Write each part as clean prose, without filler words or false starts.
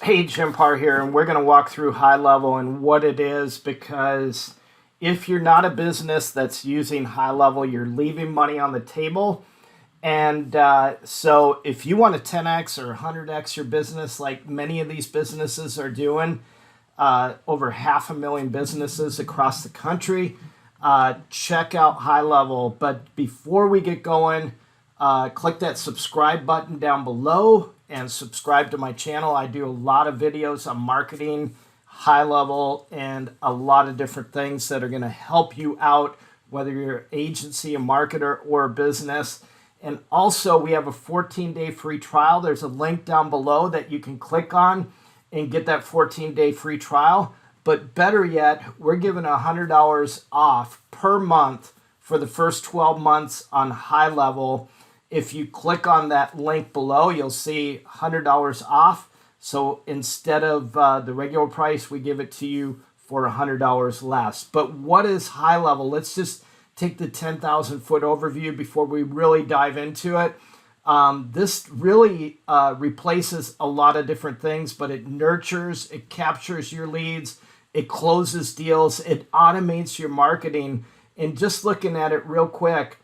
Hey, Jim Paar here, and we're going to walk through HighLevel and what it is, because if you're not a business that's using HighLevel, you're leaving money on the table. And so if you want to 10x or 100x your business, like many of these businesses are doing, over 500,000 businesses across the country, check out HighLevel. But before we get going, click that subscribe button down below and subscribe to my channel. I do a lot of videos on marketing, HighLevel, and a lot of different things that are going to help you out, whether you're an agency, a marketer, or a business. And also, we have a 14-day free trial. There's a link down below that you can click on and get that 14-day free trial. But better yet, we're giving $100 off per month for the first 12 months on HighLevel. If you click on that link below, you'll see $100 off. So instead of the regular price, we give it to you for $100 less. But what is HighLevel? Let's just take the 10,000 foot overview before we really dive into it. This really replaces a lot of different things, but it nurtures, it captures your leads, it closes deals, it automates your marketing. And just looking at it real quick,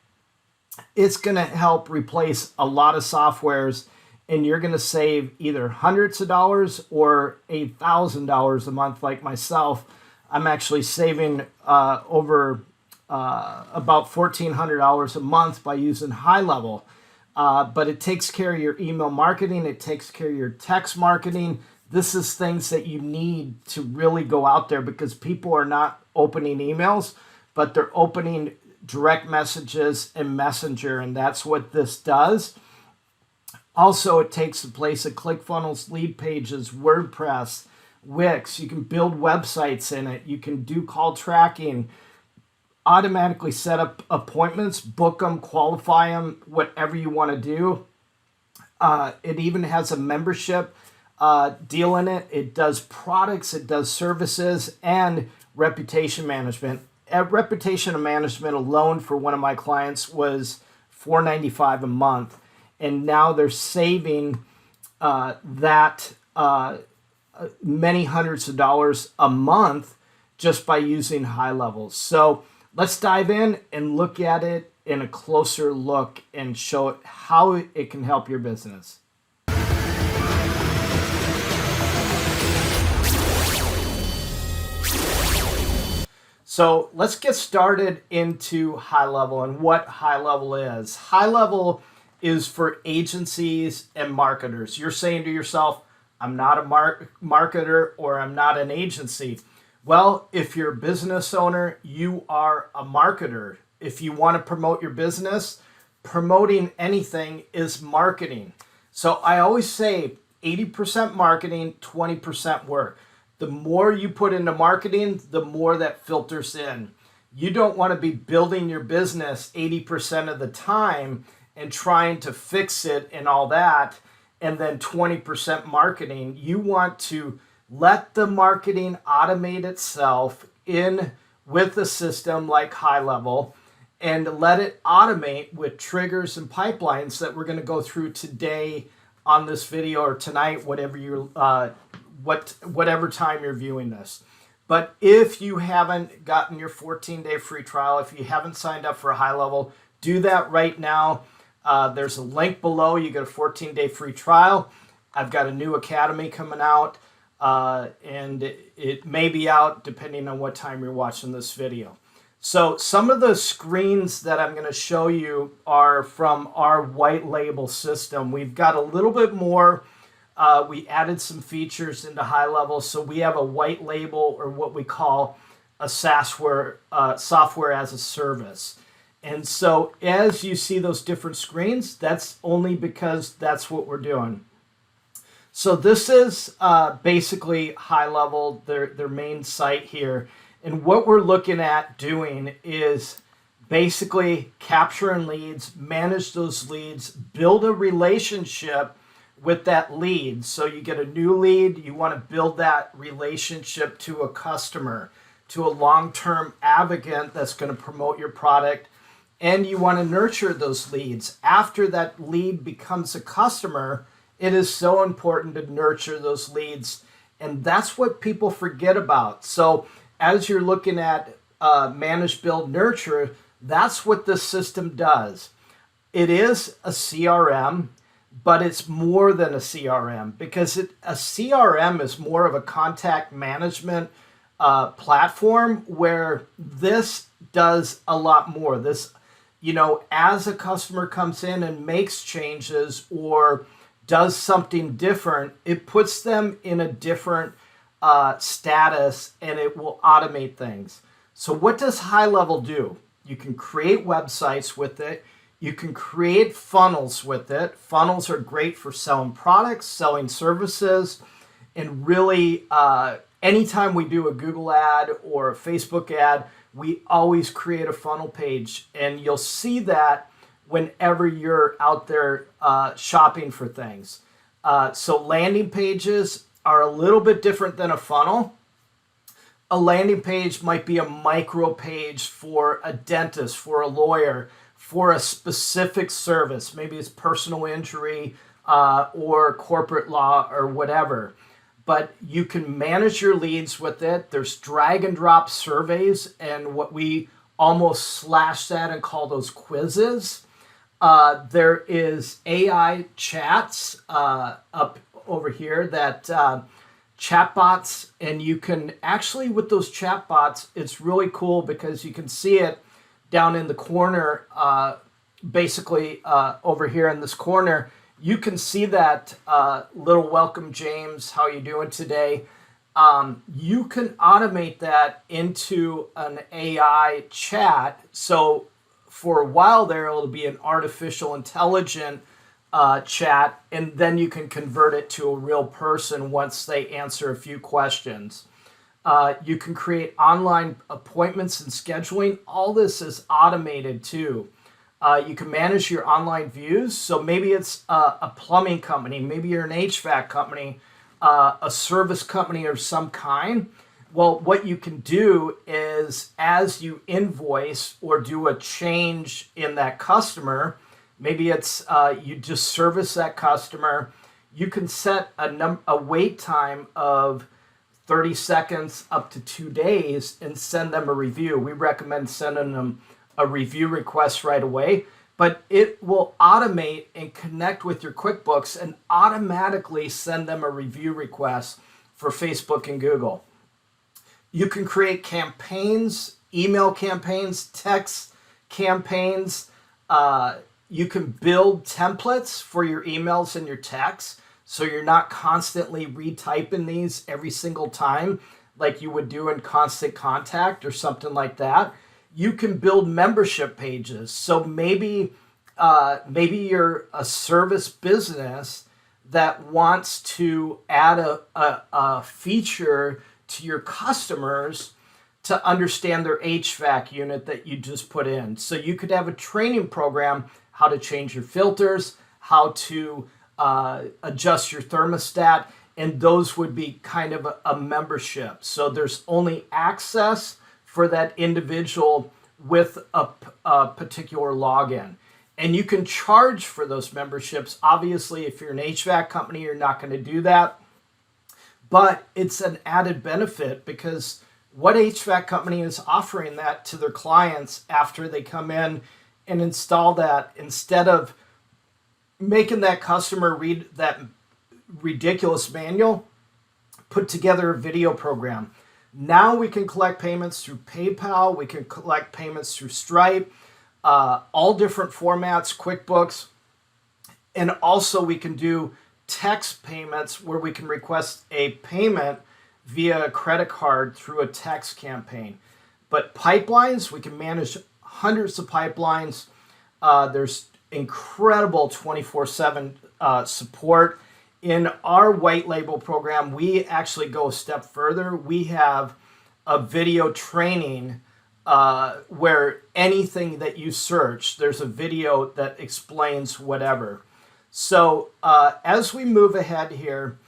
it's going to help replace a lot of softwares, and you're going to save either hundreds of dollars or $1,000 a month. Like myself, I'm actually saving over about $1,400 a month by using HighLevel. But it takes care of your email marketing. It takes care of your text marketing. This is things that you need to really go out there, because people are not opening emails, but they're opening direct messages and Messenger, and that's what this does. Also, it takes the place of Clickfunnels, lead pages, WordPress, Wix. You can build websites in it. You can do call tracking, automatically set up appointments, book them, qualify them, whatever you want to do. It even has a membership deal in it. It does products, it does services, and reputation management. Reputation management alone for one of my clients was $495 a month, and now they're saving that many hundreds of dollars a month just by using HighLevel. So let's dive in and look at it in a closer look and show it how it can help your business. So let's get started into HighLevel and what HighLevel is. HighLevel is for agencies and marketers. You're saying to yourself, I'm not a marketer, or I'm not an agency. Well, if you're a business owner, you are a marketer. If you want to promote your business, promoting anything is marketing. So I always say 80% marketing, 20% work. The more you put into marketing, the more that filters in. You don't want to be building your business 80% of the time and trying to fix it and all that, and then 20% marketing. You want to let the marketing automate itself in with a system like HighLevel, and let it automate with triggers and pipelines that we're going to go through today on this video, or tonight, whatever time you're viewing this. But if you haven't gotten your 14-day free trial, if you haven't signed up for HighLevel, do that right now. There's a link below. You get a 14-day free trial. I've got a new academy coming out, and it may be out depending on what time you're watching this video. So some of the screens that I'm going to show you are from our Whitelabel system. We've got a little bit more. We added some features into HighLevel, so we have a white label, or what we call a SaaS software as a service. And so as you see those different screens, that's only because that's what we're doing. So this is basically HighLevel, their main site here. And what we're looking at doing is basically capturing leads, manage those leads, build a relationship with that lead. So you get a new lead, you want to build that relationship to a customer, to a long-term advocate that's going to promote your product, and you want to nurture those leads. After that lead becomes a customer It is so important to nurture those leads, and that's what people forget about. So as you're looking at manage, build, nurture, that's what this system does. It is a CRM, but it's more than a CRM, because a CRM is more of a contact management platform, where this does a lot more. This, as a customer comes in and makes changes or does something different, it puts them in a different status, and it will automate things. So what does HighLevel do? You can create websites with it. You can create funnels with it. Funnels are great for selling products, selling services, and really anytime we do a Google ad or a Facebook ad, we always create a funnel page, and you'll see that whenever you're out there shopping for things. So landing pages are a little bit different than a funnel. A landing page might be a micro page for a dentist, for a lawyer, for a specific service. Maybe it's personal injury or corporate law or whatever. But you can manage your leads with it. There's drag and drop surveys, and what we almost slash that and call those quizzes. There is AI chats up over here, that chatbots, and you can actually, with those chatbots, it's really cool because you can see it down in the corner, basically over here in this corner. You can see that little welcome, James, how you doing today? You can automate that into an AI chat. So for a while there, it'll be an artificial intelligent chat, and then you can convert it to a real person once they answer a few questions. You can create online appointments and scheduling. All this is automated too. You can manage your online views. So maybe it's a plumbing company, maybe you're an HVAC company, a service company of some kind. Well, what you can do is, as you invoice or do a change in that customer, maybe it's you just service that customer, you can set a wait time of 30 seconds up to 2 days and send them a review. We recommend sending them a review request right away, but it will automate and connect with your QuickBooks and automatically send them a review request for Facebook and Google. You can create campaigns, email campaigns, text campaigns. You can build templates for your emails and your texts, so you're not constantly retyping these every single time like you would do in Constant Contact or something like that. You can build membership pages. So maybe you're a service business that wants to add a feature to your customers to understand their HVAC unit that you just put in. So you could have a training program, how to change your filters, how to adjust your thermostat, and those would be kind of a membership. So there's only access for that individual with a particular login. And you can charge for those memberships. Obviously, if you're an HVAC company, you're not going to do that. But it's an added benefit, because what HVAC company is offering that to their clients after they come in and install that, instead of making that customer read that ridiculous manual, put together a video program. Now we can collect payments through PayPal, we can collect payments through Stripe, all different formats, QuickBooks, and also we can do text payments where we can request a payment via a credit card through a text campaign. But pipelines, we can manage hundreds of pipelines. There's incredible 24/7 support. In our white label program, we actually go a step further. We have a video training where anything that you search, there's a video that explains whatever. So as we move ahead here,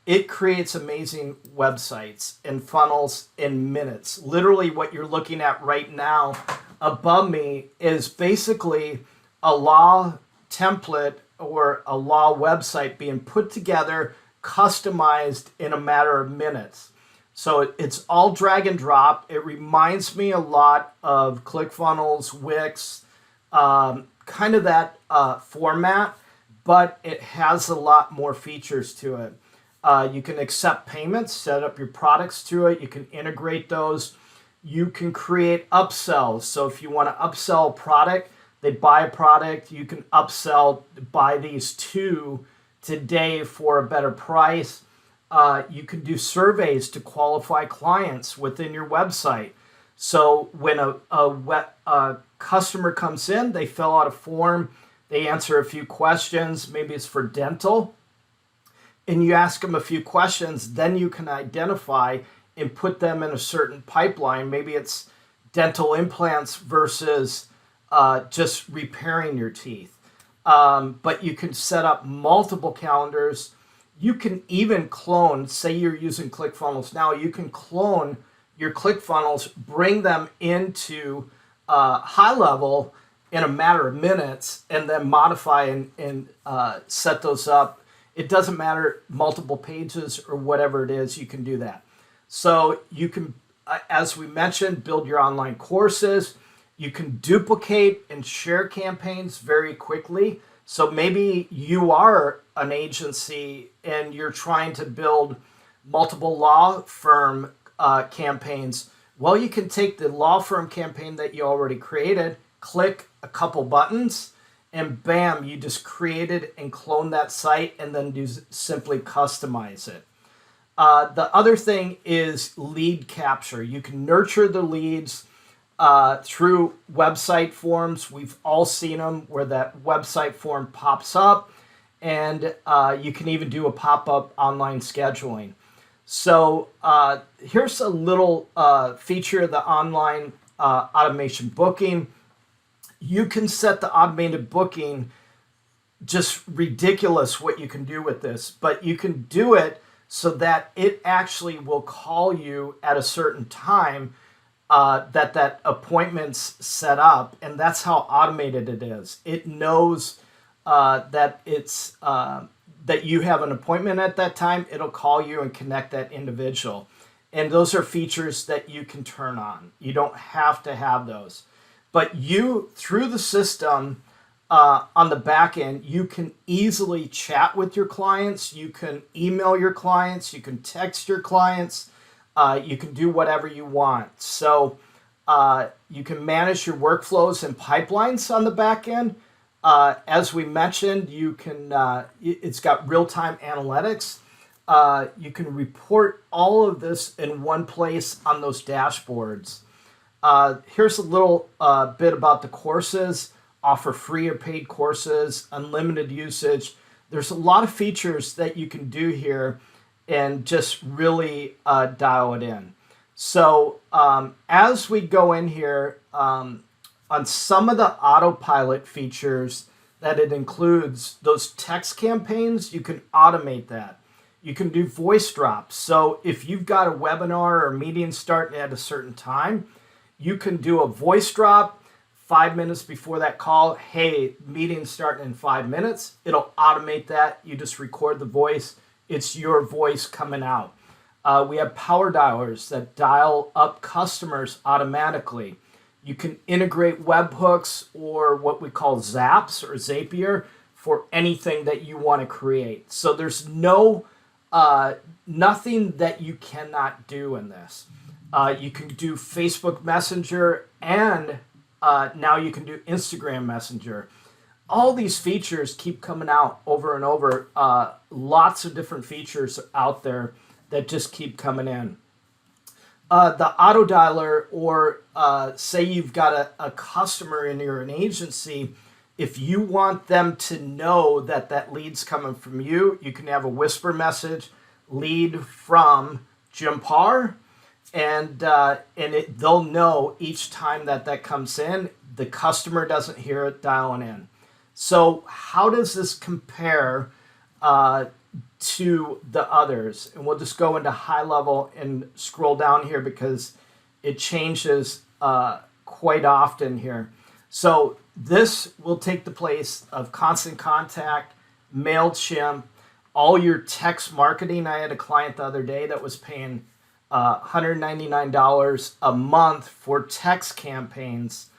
it creates amazing websites and funnels in minutes. Literally what you're looking at right now above me is basically a law template or a law website being put together, customized in a matter of minutes. So it's all drag and drop. It reminds me a lot of ClickFunnels, Wix, kind of that format, but it has a lot more features to it. You can accept payments, set up your products through it. You can integrate those. You can create upsells. So if you want to upsell a product, they buy a product, you can upsell, buy these two today for a better price. You can do surveys to qualify clients within your website. So when a customer comes in, they fill out a form, they answer a few questions, maybe it's for dental, and you ask them a few questions, then you can identify and put them in a certain pipeline. Maybe it's dental implants versus just repairing your teeth. But you can set up multiple calendars. You can even clone, say you're using ClickFunnels now, you can clone your ClickFunnels, bring them into HighLevel in a matter of minutes, and then modify and set those up. It doesn't matter, multiple pages or whatever it is, you can do that. So you can, as we mentioned, build your online courses. You can duplicate and share campaigns very quickly. So maybe you are an agency and you're trying to build multiple law firm campaigns. Well, you can take the law firm campaign that you already created, click a couple buttons, and bam, you just created and clone that site and then simply customize it. The other thing is lead capture. You can nurture the leads through website forms. We've all seen them where that website form pops up, and you can even do a pop-up online scheduling. So here's a little feature of the online automation booking. You can set the automated booking, just ridiculous what you can do with this, but you can do it so that it actually will call you at a certain time that appointment's set up, and that's how automated it is. It knows that it's that you have an appointment at that time. It'll call you and connect that individual, and those are features that you can turn on. You don't have to have those, but you, through the system on the back end, you can easily chat with your clients. You can email your clients. You can text your clients. You can do whatever you want. So you can manage your workflows and pipelines on the back end. As we mentioned, you can. It's got real-time analytics. You can report all of this in one place on those dashboards. Here's a little bit about the courses. Offer free or paid courses, unlimited usage. There's a lot of features that you can do here and just really dial it in. So as we go in here, on some of the autopilot features that it includes, those text campaigns, you can automate that. You can do voice drops. So if you've got a webinar or meeting starting at a certain time, you can do a voice drop 5 minutes before that call. Hey, meeting starting in 5 minutes. It'll automate that. You just record the voice. It's your voice coming out. We have power dialers that dial up customers automatically. You can integrate webhooks or what we call Zaps or Zapier for anything that you want to create. So there's nothing that you cannot do in this. You can do Facebook Messenger, and now you can do Instagram Messenger. All these features keep coming out over and over. Lots of different features out there that just keep coming in. The auto dialer, or say you've got a customer and you're an agency, if you want them to know that that lead's coming from you, you can have a whisper message, lead from Jim Paar, and they'll know each time that comes in. The customer doesn't hear it dialing in. So how does this compare to the others? And we'll just go into HighLevel and scroll down here because it changes quite often here. So this will take the place of Constant Contact, MailChimp, all your text marketing. I had a client the other day that was paying $199 a month for text campaigns.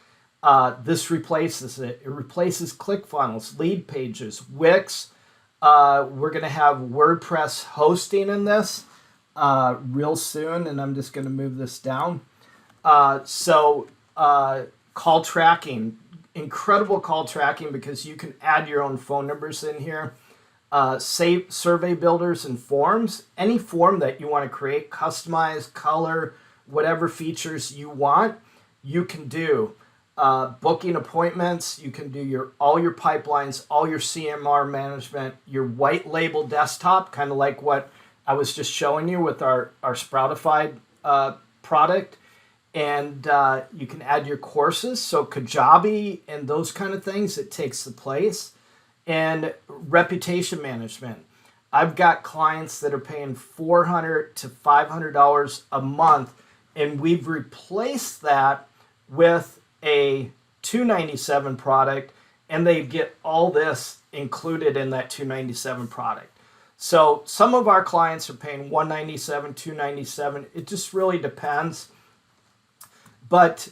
This replaces it. It replaces Clickfunnels, lead pages, Wix. We're going to have WordPress hosting in this real soon, and I'm just going to move this down. Call tracking, incredible call tracking, because you can add your own phone numbers in here. Save survey builders and forms. Any form that you want to create, customize, color, whatever features you want, you can do. Booking appointments, you can do all your pipelines, all your CMR management, your white label desktop, kind of like what I was just showing you with our Sproutify product. And you can add your courses, so Kajabi and those kind of things, it takes the place. And reputation management. I've got clients that are paying $400 to $500 a month, and we've replaced that with a $297 product, and they get all this included in that $297 product. So some of our clients are paying $197, $297. It just really depends. But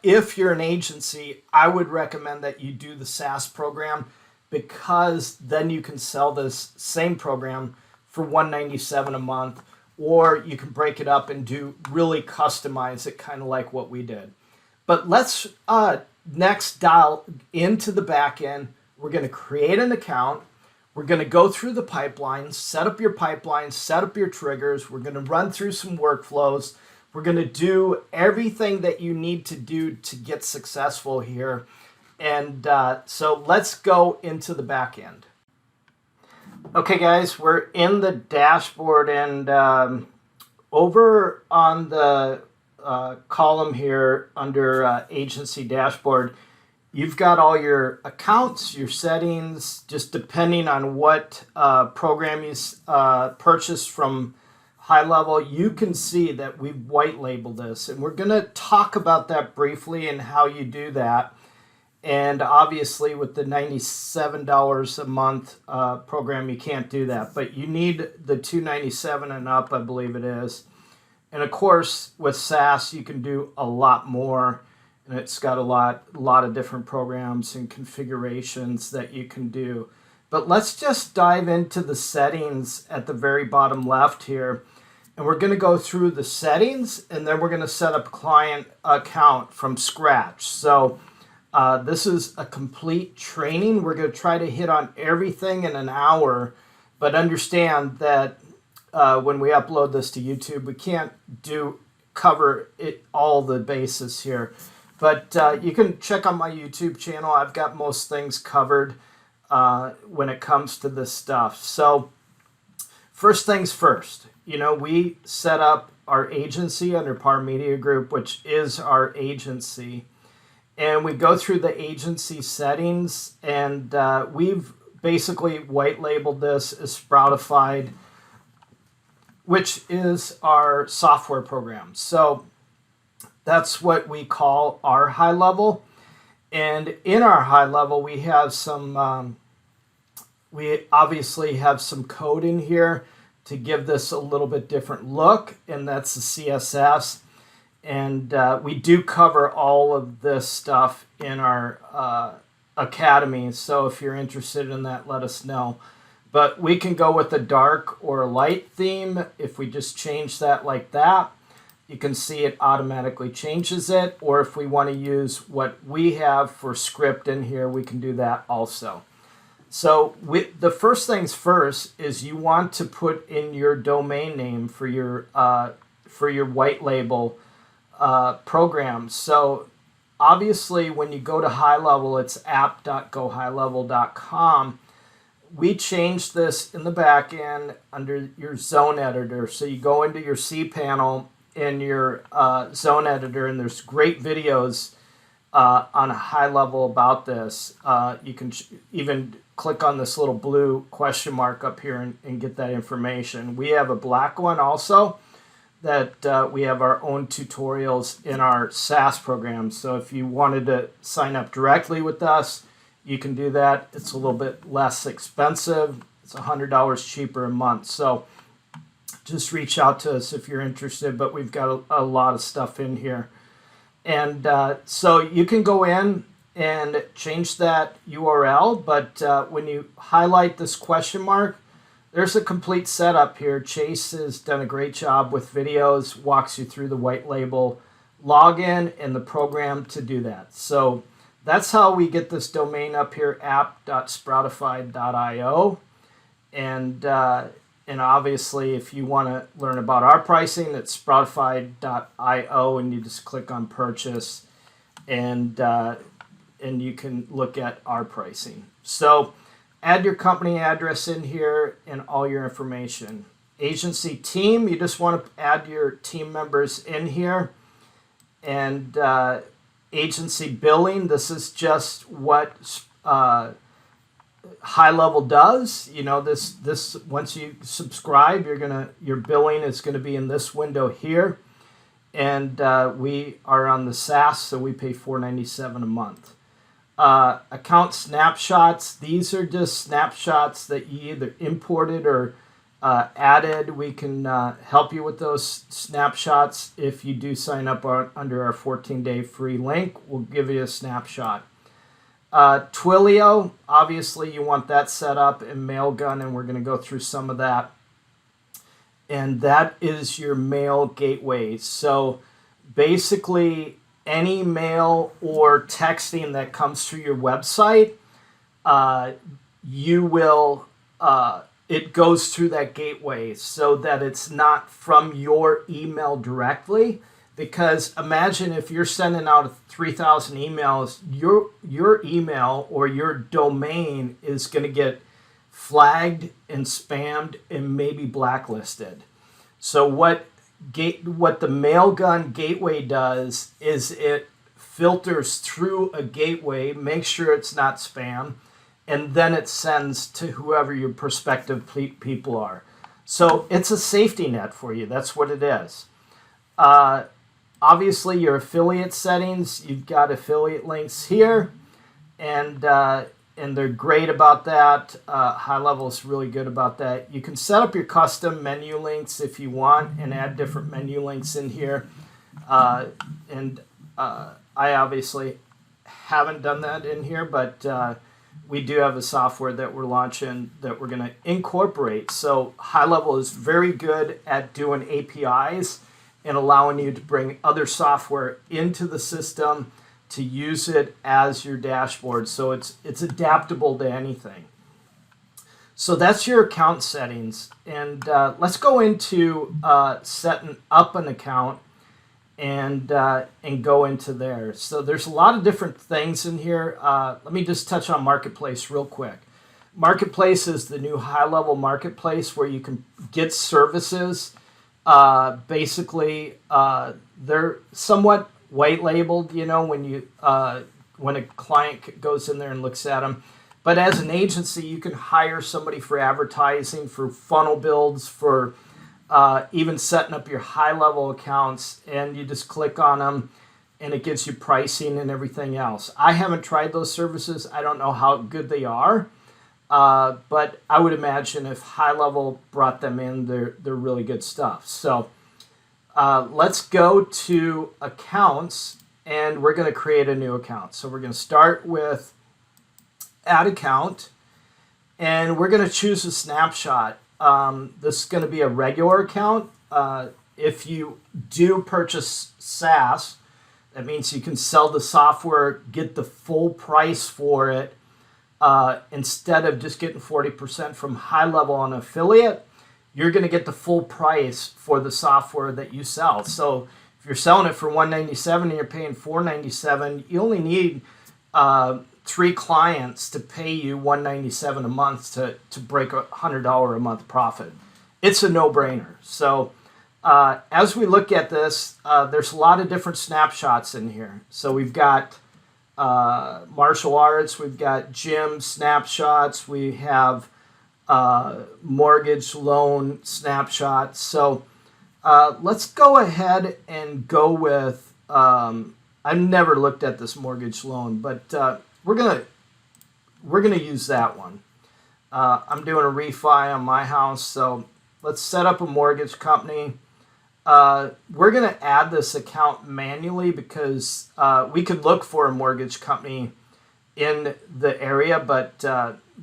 if you're an agency, I would recommend that you do the SaaS program, because then you can sell this same program for $197 a month, or you can break it up and really customize it, kind of like what we did. But let's next dial into the back end. We're going to create an account. We're going to go through the pipelines, set up your pipelines, set up your triggers. We're going to run through some workflows. We're going to do everything that you need to do to get successful here. And so let's go into the back end. Okay, guys, we're in the dashboard, and over on the column here under agency dashboard, you've got all your accounts, your settings, just depending on what program you purchased from HighLevel. You can see that we've white labeled this, and we're going to talk about that briefly and how you do that. And obviously with the $97 a month program, you can't do that, but you need the $297 and up, I believe it is. And of course, with SaaS, you can do a lot more, and it's got a lot of different programs and configurations that you can do. But let's just dive into the settings at the very bottom left here. And we're going to go through the settings, and then we're going to set up a client account from scratch. So this is a complete training. We're going to try to hit on everything in an hour, but understand that when we upload this to YouTube, we can't cover all the bases here. But you can check on my YouTube channel. I've got most things covered when it comes to this stuff. So first things first, we set up our agency under Paar Media Group, which is our agency. And we go through the agency settings, and we've basically white labeled this as Sproutify, which is our software program. So that's what we call our HighLevel. And in our HighLevel, we have we obviously have some code in here to give this a little bit different look, and that's the CSS. And we do cover all of this stuff in our academy. So if you're interested in that, let us know. But we can go with a dark or a light theme. If we just change that like that, you can see it automatically changes it. Or if we want to use what we have for script in here, we can do that also. So the first things first is you want to put in your domain name for your white label programs. So obviously when you go to HighLevel, it's app.GoHighLevel.com. We changed this in the back end under your zone editor. So you go into your cPanel in your zone editor, and there's great videos on HighLevel about this. You can even click on this little blue question mark up here and get that information. We have a black one also, that we have our own tutorials in our SaaS program. So if you wanted to sign up directly with us, you can do that. It's a little bit less expensive. It's $100 cheaper a month. So just reach out to us if you're interested, but we've got a lot of stuff in here. And so you can go in and change that URL, but when you highlight this question mark, there's a complete setup here. Chase has done a great job with videos, walks you through the Whitelabel login and the program to do that. So that's how we get this domain up here, app.sproutify.io. And obviously, if you want to learn about our pricing, it's sproutify.io, and you just click on purchase, and you can look at our pricing. So add your company address in here and all your information. Agency team, you just want to add your team members in here. And agency billing, this is just what HighLevel does. You know, this once you subscribe, your billing is gonna be in this window here. And we are on the SaaS, so we pay $4.97 a month. Account snapshots, these are just snapshots that you either imported or added. We can help you with those snapshots. If you do sign up under our 14-day free link, we'll give you a snapshot. Twilio, obviously you want that set up in Mailgun, and we're going to go through some of that. And that is your mail gateway. So basically, any mail or texting that comes through your website, it goes through that gateway so that it's not from your email directly. Because imagine if you're sending out 3,000 emails, your email or your domain is going to get flagged and spammed and maybe blacklisted. So what the Mailgun gateway does is it filters through a gateway, makes sure it's not spam, and then it sends to whoever your prospective people are. So it's a safety net for you. That's what it is. Obviously, your affiliate settings, you've got affiliate links here, and they're great about that. HighLevel is really good about that. You can set up your custom menu links if you want and add different menu links in here. I obviously haven't done that in here, but we do have a software that we're launching that we're going to incorporate. So HighLevel is very good at doing APIs and allowing you to bring other software into the system to use it as your dashboard. So it's adaptable to anything. So that's your account settings. And let's go into setting up an account and go into there. So there's a lot of different things in here. Let me just touch on Marketplace real quick. Marketplace is the new HighLevel Marketplace where you can get services. Basically, they're somewhat white labeled, you know, when a client goes in there and looks at them. But as an agency, you can hire somebody for advertising, for funnel builds, for even setting up your HighLevel accounts, and you just click on them and it gives you pricing and everything else. I haven't tried those services. I don't know how good they are. But I would imagine if HighLevel brought them in, they're really good stuff. So let's go to accounts, and we're going to create a new account. So we're going to start with add account, and we're going to choose a snapshot. This is going to be a regular account. If you do purchase SaaS, that means you can sell the software, get the full price for it, instead of just getting 40% from HighLevel on affiliate. You're going to get the full price for the software that you sell. So if you're selling it for $197 and you're paying $497, you only need 3 clients to pay you $197 a month to break $100 a month profit. It's a no-brainer. So as we look at this, there's a lot of different snapshots in here. So we've got martial arts, we've got gym snapshots, we have mortgage loan snapshots. So Let's go ahead and go with, I've never looked at this mortgage loan, but we're gonna use that one. I'm doing a refi on my house, so let's set up a mortgage company. We're going to add this account manually because we could look for a mortgage company in the area, but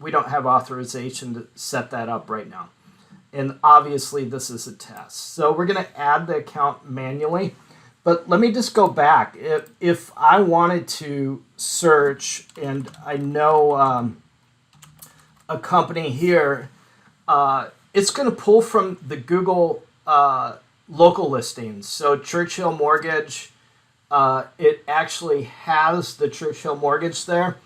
we don't have authorization to set that up right now. And obviously this is a test. So we're going to add the account manually. But let me just go back. If I wanted to search, and I know a company here, it's going to pull from the Google local listings. So Churchill Mortgage, it actually has the Churchill Mortgage there.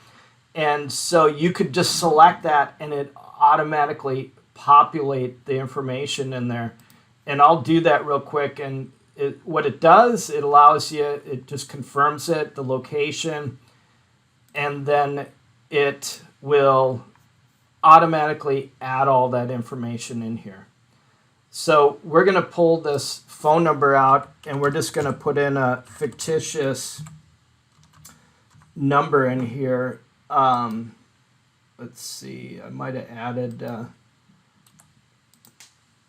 And so you could just select that and it automatically populate the information in there. And I'll do that real quick. And what it does, it allows you, it just confirms it, the location, and then it will automatically add all that information in here. So we're going to pull this phone number out and we're just going to put in a fictitious number in here. Let's see, I might have added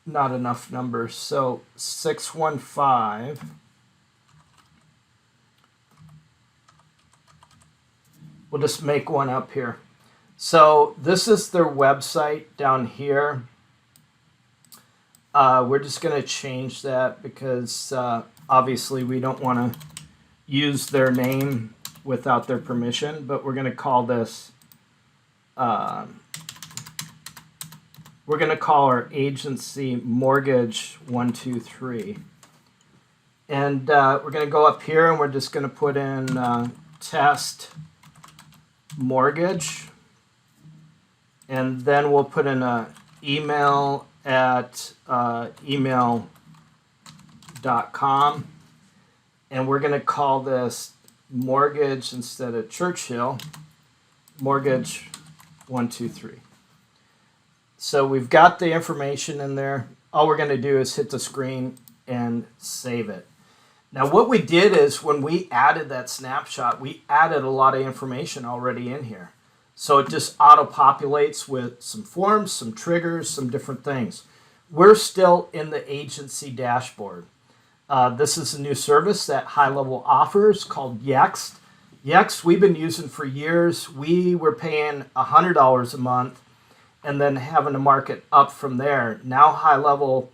not enough numbers. So 615. We'll just make one up here. So this is their website down here. We're just going to change that because obviously we don't want to use their name without their permission, but we're going to call this, we're going to call our agency Mortgage 123. And we're going to go up here and we're just going to put in test mortgage. And then we'll put in an email at email.com. And we're going to call this mortgage instead of Churchill, mortgage 123. So we've got the information in there. All we're going to do is hit the screen and save it. Now what we did is when we added that snapshot, we added a lot of information already in here. So it just auto-populates with some forms, some triggers, some different things. We're still in the agency dashboard. This is a new service that HighLevel offers called Yext. Yext we've been using for years. We were paying $100 a month and then having to mark it up from there. Now HighLevel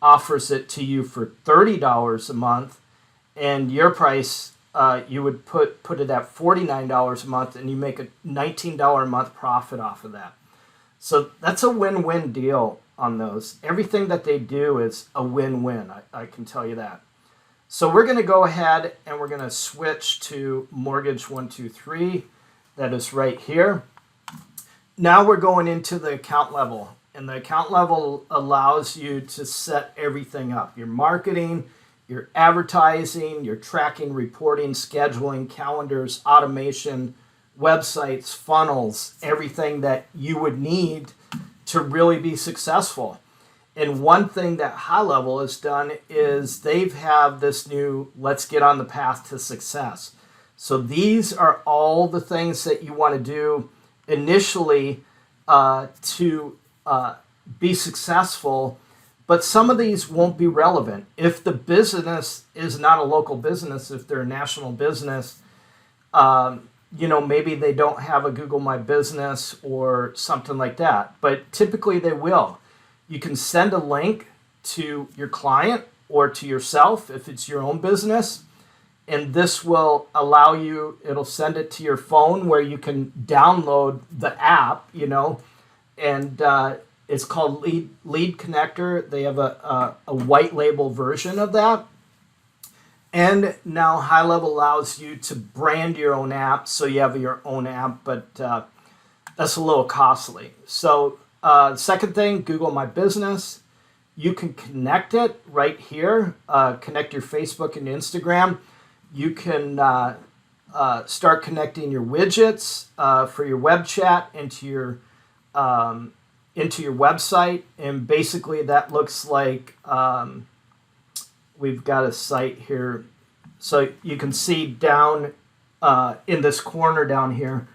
offers it to you for $30 a month, and your price, you would put it at $49 a month, and you make a $19 a month profit off of that. So that's a win-win deal on those. Everything that they do is a win-win, I can tell you that. So we're going to go ahead and we're going to switch to Mortgage 123. That is right here. Now we're going into the account level, and the account level allows you to set everything up. Your marketing, your advertising, your tracking, reporting, scheduling, calendars, automation, websites, funnels, everything that you would need to really be successful. And one thing that HighLevel has done is they've have this new let's get on the path to success. So these are all the things that you want to do initially to be successful, but some of these won't be relevant. If the business is not a local business, if they're a national business, maybe they don't have a Google My Business or something like that, but typically they will. You can send a link to your client or to yourself if it's your own business, and this will allow you, it'll send it to your phone where you can download the app, and it's called Lead Connector. They have a white label version of that. And now HighLevel allows you to brand your own app, so you have your own app, but that's a little costly. So second thing, Google My Business. You can connect it right here. Connect your Facebook and Instagram. You can start connecting your widgets for your web chat into your website, and basically that looks like we've got a site here. So you can see down in this corner down here,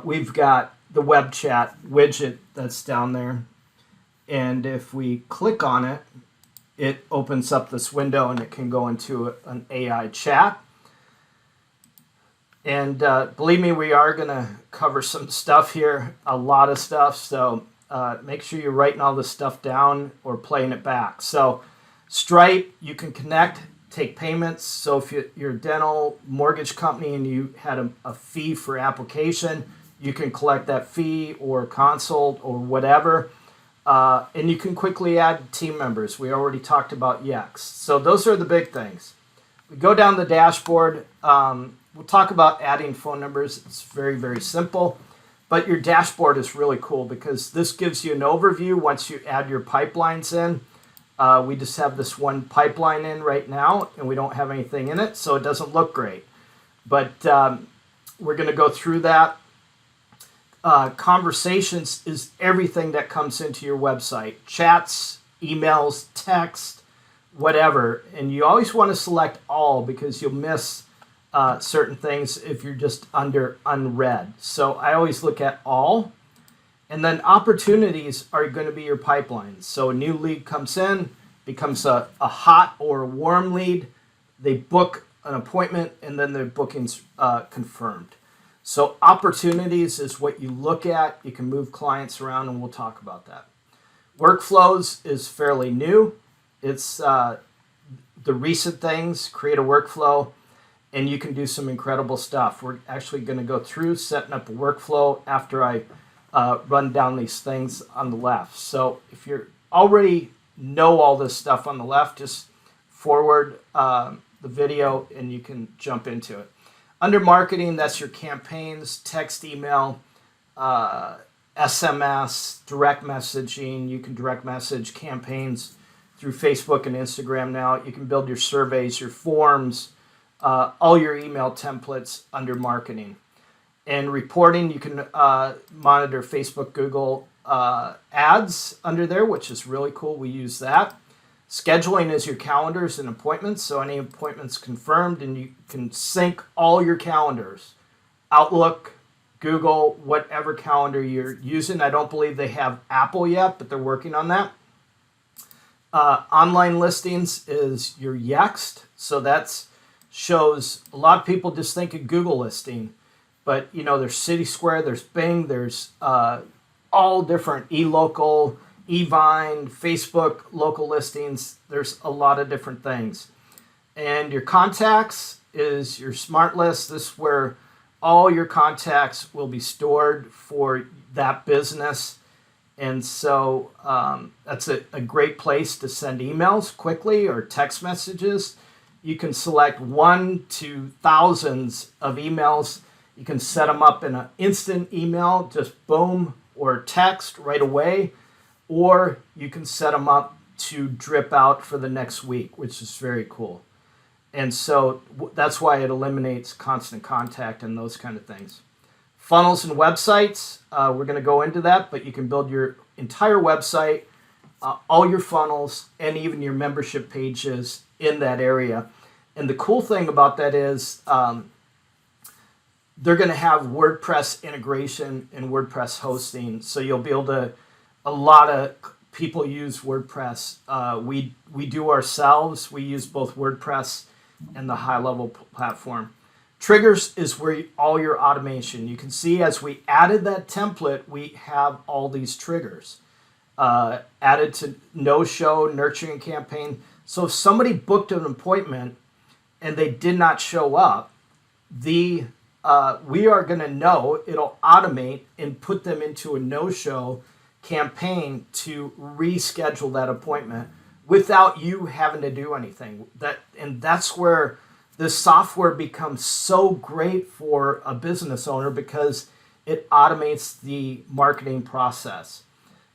we've got the web chat widget that's down there. And if we click on it, it opens up this window and it can go into an AI chat. And believe me, we are going to cover some stuff here, a lot of stuff. So make sure you're writing all this stuff down or playing it back. So Stripe, you can connect, take payments. So if you're a dental mortgage company and you had a fee for application, you can collect that fee or consult or whatever. And you can quickly add team members. We already talked about Yext. So those are the big things. We go down the dashboard. We'll talk about adding phone numbers. It's very, very simple. But your dashboard is really cool because this gives you an overview once you add your pipelines in. We just have this one pipeline in right now, and we don't have anything in it, so it doesn't look great. But we're going to go through that. Conversations is everything that comes into your website. Chats, emails, text, whatever. And you always want to select all because you'll miss certain things if you're just under unread. So I always look at all. And then opportunities are going to be your pipelines. So a new lead comes in, becomes a hot or a warm lead. They book an appointment, and then their booking's confirmed. So opportunities is what you look at. You can move clients around, and we'll talk about that. Workflows is fairly new. It's the recent things. Create a workflow, and you can do some incredible stuff. We're actually going to go through setting up a workflow after I run down these things on the left. So if you already know all this stuff on the left, just forward the video, and you can jump into it. Under marketing, that's your campaigns, text, email, SMS, direct messaging. You can direct message campaigns through Facebook and Instagram now. You can build your surveys, your forms, all your email templates under marketing. And reporting, you can monitor Facebook, Google ads under there, which is really cool. We use that. Scheduling is your calendars and appointments, so any appointments confirmed, and you can sync all your calendars. Outlook, Google, whatever calendar you're using. I don't believe they have Apple yet, but they're working on that. Online listings is your Yext, so that shows a lot of people just think of Google listing, but you know there's City Square, there's Bing, there's all different eLocal, eVine, Facebook, local listings. There's a lot of different things. And your contacts is your smart list. This is where all your contacts will be stored for that business. And so that's a great place to send emails quickly or text messages. You can select 1 to thousands of emails. You can set them up in an instant email, just boom, or text right away. Or you can set them up to drip out for the next week, which is very cool. And so that's why it eliminates constant contact and those kind of things. Funnels and websites, we're going to go into that, but you can build your entire website, all your funnels, and even your membership pages in that area. And the cool thing about that is they're going to have WordPress integration and WordPress hosting, so you'll be able to. A lot of people use WordPress. We do ourselves. We use both WordPress and the HighLevel platform. Triggers is where all your automation. You can see as we added that template, we have all these triggers. Added to no-show, nurturing campaign. So if somebody booked an appointment and they did not show up, we are going to know. It'll automate and put them into a no-show campaign to reschedule that appointment without you having to do anything. That's where this software becomes so great for a business owner because it automates the marketing process.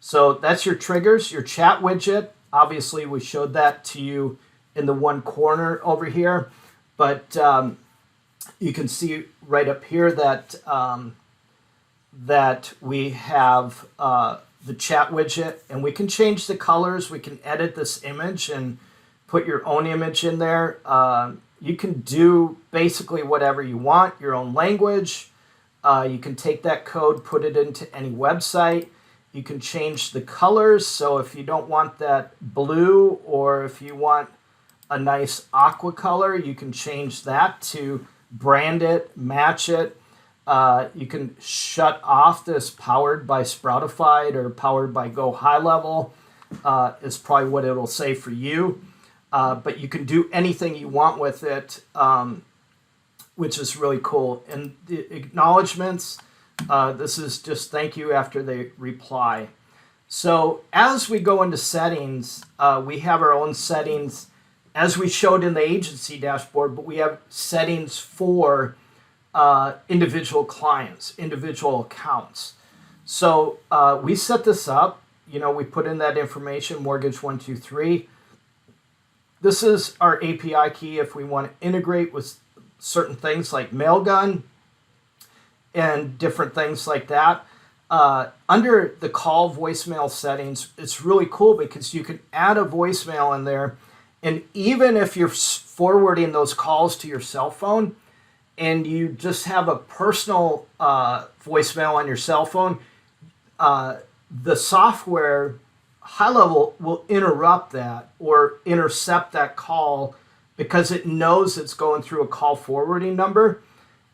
So that's your triggers, your chat widget. Obviously, we showed that to you in the one corner over here, but you can see right up here that that we have the chat widget, and we can change the colors. We can edit this image, and put your own image in there. You can do basically whatever you want, your own language. You can take that code, put it into any website. You can change the colors. So if you don't want that blue, or if you want a nice aqua color, you can change that to brand it, match it. You can shut off this powered by Sproutify or powered by Go HighLevel. Is probably what it'll say for you. But you can do anything you want with it, which is really cool. And the acknowledgements, this is just thank you after they reply. So as we go into settings, we have our own settings as we showed in the agency dashboard, but we have settings for individual clients, individual accounts. So we set this up, we put in that information, mortgage 123. This is our API key if we want to integrate with certain things like Mailgun and different things like that. Under the call voicemail settings, it's really cool because you can add a voicemail in there. And even if you're forwarding those calls to your cell phone and you just have a personal voicemail on your cell phone, the software HighLevel will interrupt that or intercept that call because it knows it's going through a call forwarding number.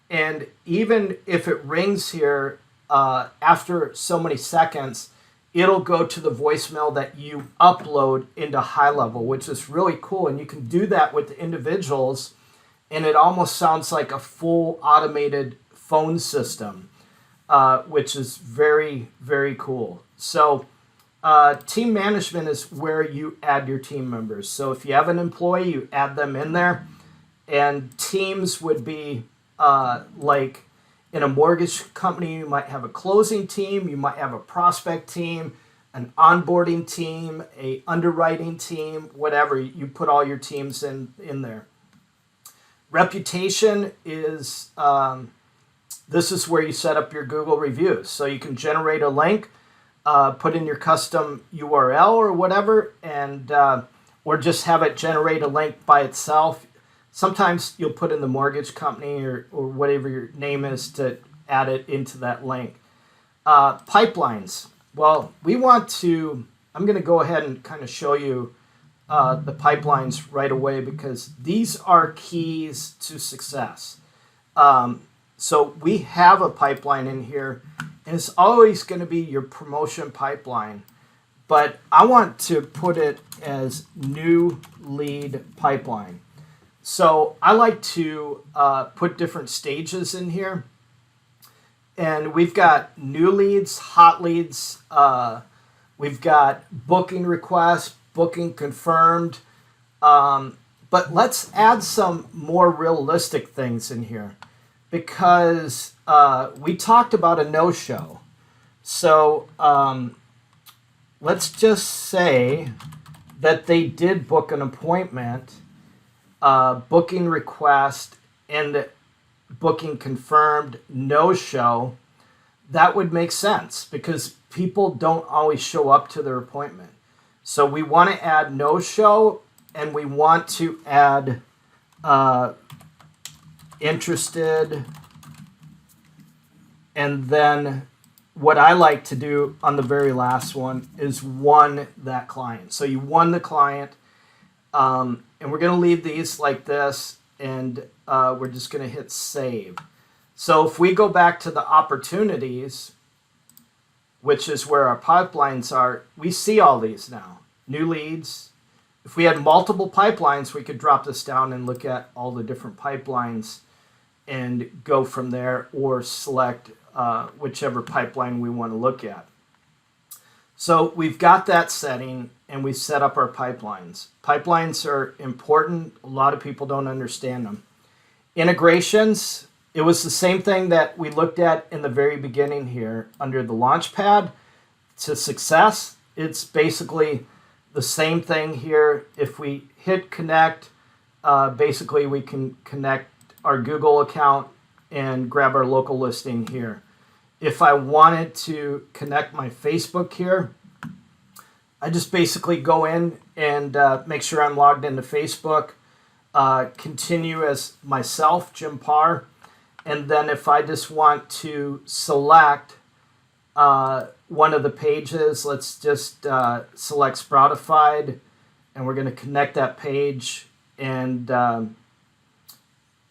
And even if it rings here after so many seconds, it'll go to the voicemail that you upload into HighLevel, which is really cool. And you can do that with individuals, and it almost sounds like a full automated phone system, which is very, very cool. So team management is where you add your team members. So if you have an employee, you add them in there. And teams would be like in a mortgage company, you might have a closing team, you might have a prospect team, an onboarding team, a underwriting team, whatever. You put all your teams in there. Reputation is, this is where you set up your Google reviews. So you can generate a link, put in your custom URL or whatever, and or just have it generate a link by itself. Sometimes you'll put in the mortgage company or whatever your name is to add it into that link. Pipelines. Well, we want to, I'm going to go ahead and kind of show you the pipelines right away because these are keys to success. So we have a pipeline in here, and it's always going to be your promotion pipeline. But I want to put it as new lead pipeline. So I like to put different stages in here. And we've got new leads, hot leads. We've got booking requests, booking confirmed. But let's add some more realistic things in here because we talked about a no-show. So let's just say that they did book an appointment, booking request, and booking confirmed, no-show. That would make sense because people don't always show up to their appointment. So we want to add no-show, and we want to add interested, and then what I like to do on the very last one is won that client. So you won the client, and we're going to leave these like this, and we're just going to hit save. So if we go back to the opportunities, which is where our pipelines are, we see all these now. New leads. If we had multiple pipelines, we could drop this down and look at all the different pipelines and go from there, or select whichever pipeline we want to look at. So we've got that setting, and we set up our pipelines. Pipelines are important. A lot of people don't understand them. Integrations, it was the same thing that we looked at in the very beginning here under the Launchpad to success. It's basically the same thing here. If we hit connect, basically we can connect our Google account and grab our local listing here. If I wanted to connect my Facebook here, I just basically go in and make sure I'm logged into Facebook, continue as myself, Jim Paar, and then if I just want to select one of the pages, let's just select Sproutify, and we're going to connect that page, and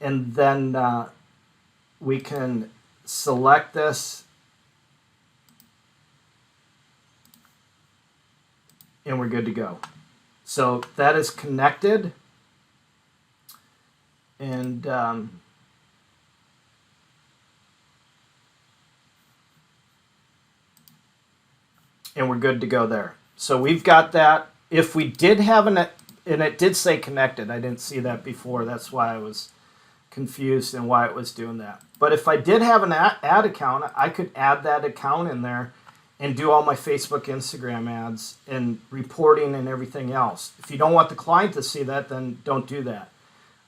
then we can select this, and we're good to go. So that is connected, and we're good to go there. So we've got that. If we did have and it did say connected, I didn't see that before. That's why I was confused and why it was doing that. But if I did have an ad account, I could add that account in there and do all my Facebook, Instagram ads and reporting and everything else. If you don't want the client to see that, then don't do that.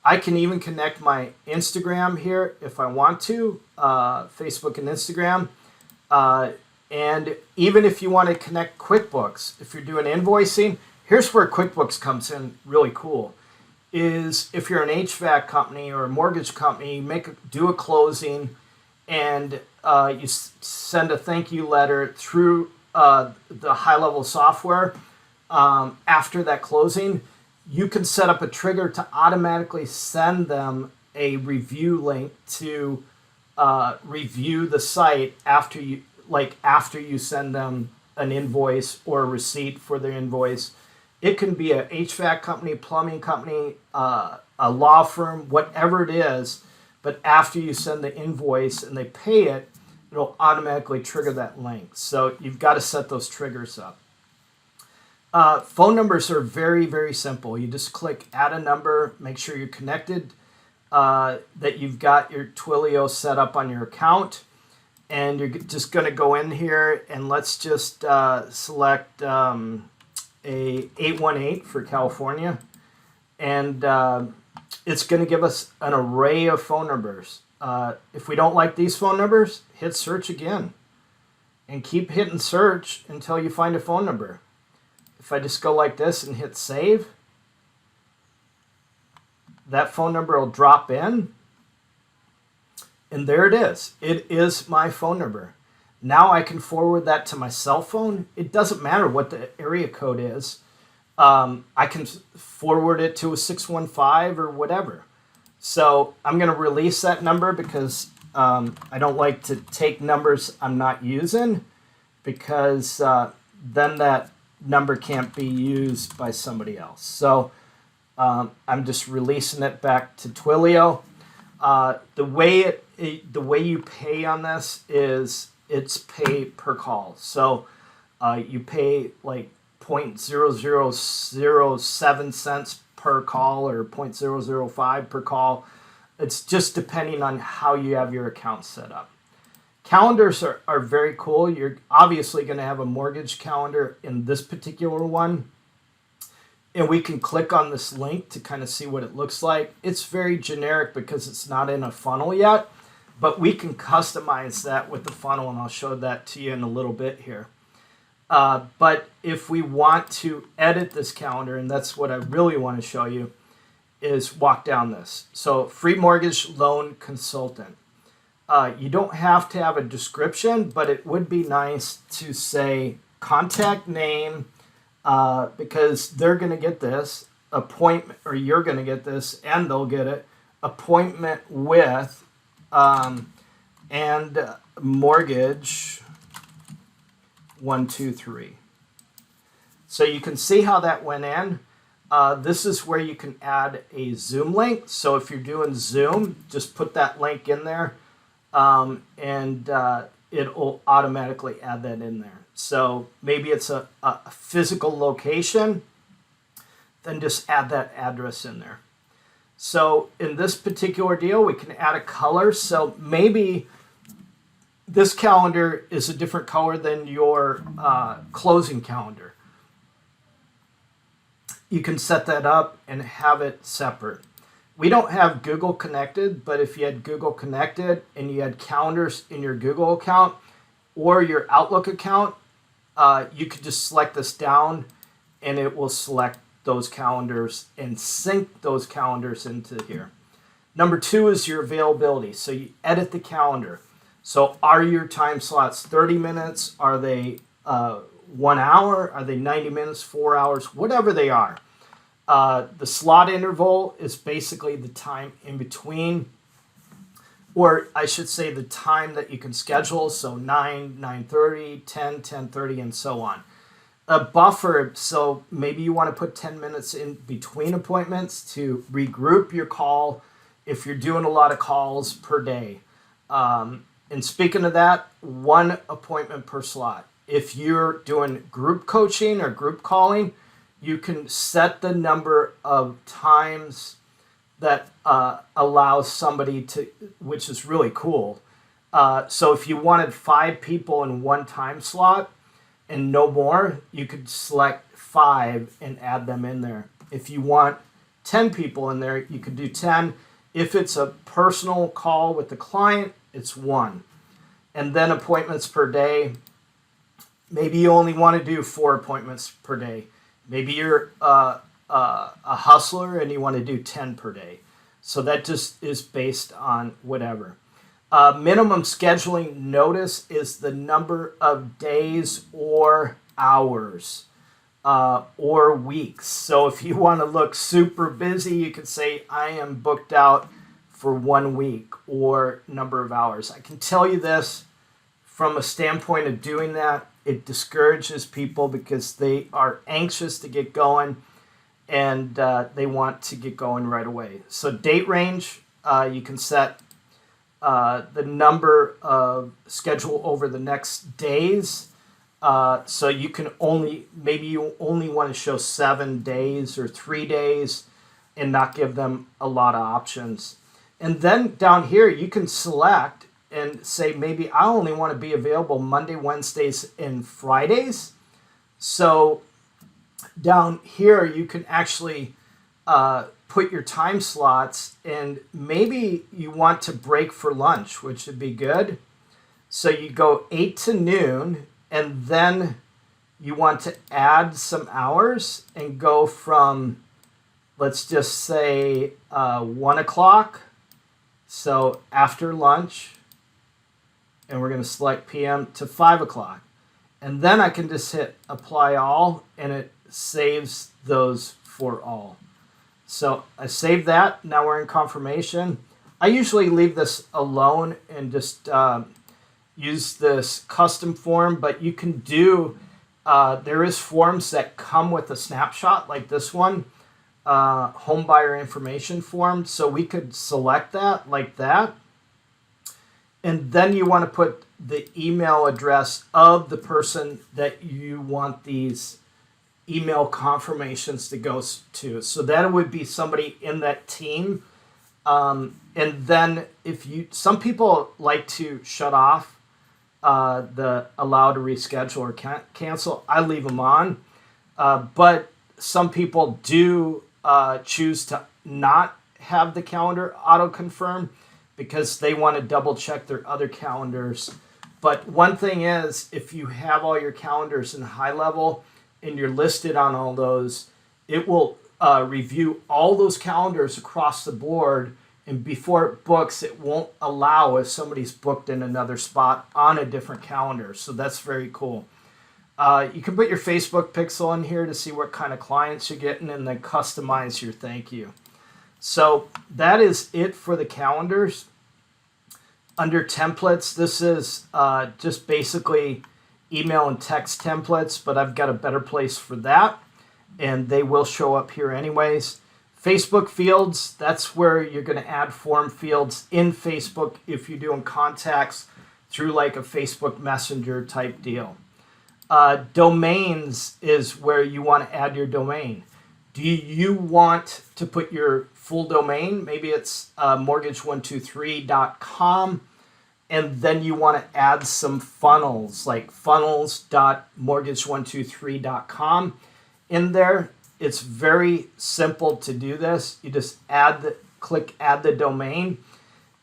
I can even connect my Instagram here if I want to, Facebook and Instagram. And even if you want to connect QuickBooks, if you're doing invoicing, here's where QuickBooks comes in really cool. Is if you're an HVAC company or a mortgage company, do a closing, and you send a thank you letter through the HighLevel software after that closing, you can set up a trigger to automatically send them a review link to review the site after you send them an invoice or a receipt for their invoice. It can be a HVAC company, plumbing company, a law firm, whatever it is. But after you send the invoice and they pay it, it'll automatically trigger that link. So you've got to set those triggers up. Phone numbers are very, very simple. You just click add a number, make sure you're connected, that you've got your Twilio set up on your account. And you're just going to go in here and let's just select a 818 for California. And it's going to give us an array of phone numbers. If we don't like these phone numbers, hit search again. And keep hitting search until you find a phone number. If I just go like this and hit save, that phone number will drop in. And there it is. It is my phone number. Now I can forward that to my cell phone. It doesn't matter what the area code is. I can forward it to a 615 or whatever. So I'm going to release that number because I don't like to take numbers I'm not using, because then that number can't be used by somebody else. So I'm just releasing it back to Twilio. The way you pay on this is it's pay per call. So you pay like 0.0007 cents per call or 0.005 per call. It's just depending on how you have your account set up. Calendars are very cool. You're obviously going to have a mortgage calendar in this particular one. And we can click on this link to kind of see what it looks like. It's very generic because it's not in a funnel yet, but we can customize that with the funnel, and I'll show that to you in a little bit here. But if we want to edit this calendar, and that's what I really want to show you, is walk down this. So free mortgage loan consultant. You don't have to have a description, but it would be nice to say contact name, because they're going to get this appointment, or you're going to get this and they'll get it, appointment with and mortgage 123. So you can see how that went in. This is where you can add a Zoom link. So if you're doing Zoom, just put that link in there, and it'll automatically add that in there. So maybe it's a physical location, then just add that address in there. So in this particular deal, we can add a color. So maybe this calendar is a different color than your closing calendar. You can set that up and have it separate. We don't have Google connected, but if you had Google connected and you had calendars in your Google account or your Outlook account, you could just select this down and it will select those calendars and sync those calendars into here. Number 2 is your availability. So you edit the calendar. So are your time slots 30 minutes? Are they 1 hour? Are they 90 minutes, 4 hours? Whatever they are. The slot interval is basically the time in between, or I should say the time that you can schedule. So 9, 9:30, 10, 10:30, and so on. A buffer, so maybe you want to put 10 minutes in between appointments to regroup your call if you're doing a lot of calls per day. And speaking of that, 1 appointment per slot. If you're doing group coaching or group calling, you can set the number of times that allows somebody to, which is really cool. So if you wanted 5 people in 1 time slot and no more, you could select 5 and add them in there. If you want 10 people in there, you could do 10. If it's a personal call with the client, it's 1. And then appointments per day, maybe you only want to do 4 appointments per day. Maybe you're a hustler and you want to do 10 per day. So that just is based on whatever. Minimum scheduling notice is the number of days or hours or weeks. So if you want to look super busy, you could say, I am booked out for 1 week or number of hours. I can tell you this from a standpoint of doing that, it discourages people because they are anxious to get going and they want to get going right away. So date range, you can set the number of schedule over the next days. So you can maybe you only want to show 7 days or 3 days and not give them a lot of options. And then down here, you can select and say, maybe I only want to be available Monday, Wednesdays, and Fridays. So down here, you can actually put your time slots, and maybe you want to break for lunch, which would be good. So you go 8 to noon, and then you want to add some hours and go from, let's just say, 1 o'clock. So after lunch, and we're going to select PM to 5 o'clock. And then I can just hit apply all, and it saves those for all. So I saved that. Now we're in confirmation. I usually leave this alone and just use this custom form, but you can do, there is forms that come with a snapshot like this one, home buyer information form. So we could select that like that. And then you want to put the email address of the person that you want these email confirmations to go to. So that would be somebody in that team. And then some people like to shut off the allow to reschedule or cancel. I leave them on. But some people do choose to not have the calendar auto confirm because they want to double check their other calendars. But one thing is, if you have all your calendars in HighLevel and you're listed on all those, it will review all those calendars across the board, and before it books, it won't allow if somebody's booked in another spot on a different calendar. So that's very cool. You can put your Facebook pixel in here to see what kind of clients you're getting, and then customize your thank you. So that is it for the calendars. Under templates, this is just basically email and text templates, but I've got a better place for that, and they will show up here anyways. Facebook fields, that's where you're going to add form fields in Facebook if you're doing contacts through like a Facebook Messenger type deal. Domains is where you want to add your domain. Do you want to put your full domain? Maybe it's mortgage123.com, and then you want to add some funnels like funnels.mortgage123.com in there. It's very simple to do this. You just click add the domain,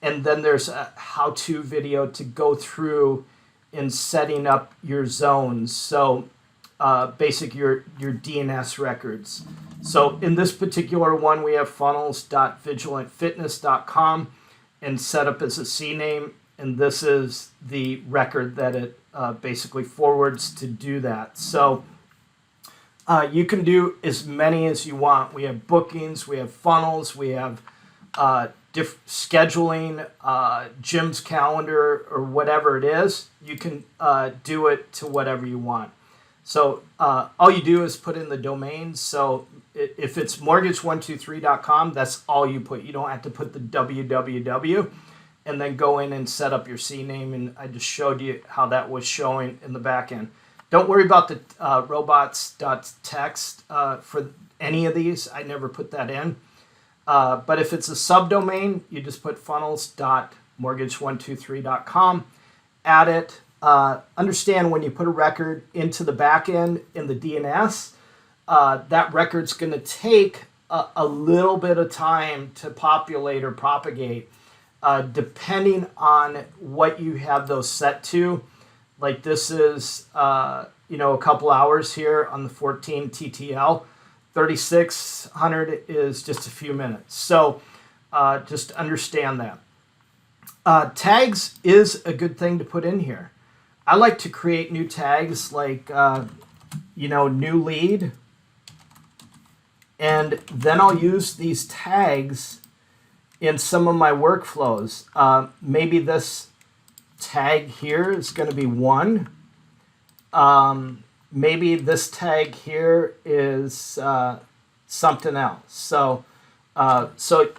and then there's a how-to video to go through in setting up your zones. So basic your DNS records. So in this particular one, we have funnels.vigilantfitness.com and set up as a CNAME, and this is the record that it basically forwards to do that. So you can do as many as you want. We have bookings, we have funnels, we have scheduling, Jim's calendar, or whatever it is. You can do it to whatever you want. So all you do is put in the domain. So if it's mortgage123.com, that's all you put. You don't have to put the www and then go in and set up your CNAME. And I just showed you how that was showing in the back end. Don't worry about the robots.txt for any of these. I never put that in. But if it's a subdomain, you just put funnels.mortgage123.com, add it. Understand when you put a record into the back end in the DNS, that record's going to take a little bit of time to populate or propagate, depending on what you have those set to. Like this is, a couple hours here on the 14 TTL. 3600 is just a few minutes. So just understand that. Tags is a good thing to put in here. I like to create new tags like, new lead. And then I'll use these tags in some of my workflows. Maybe this tag here is going to be 1. Maybe this tag here is something else. So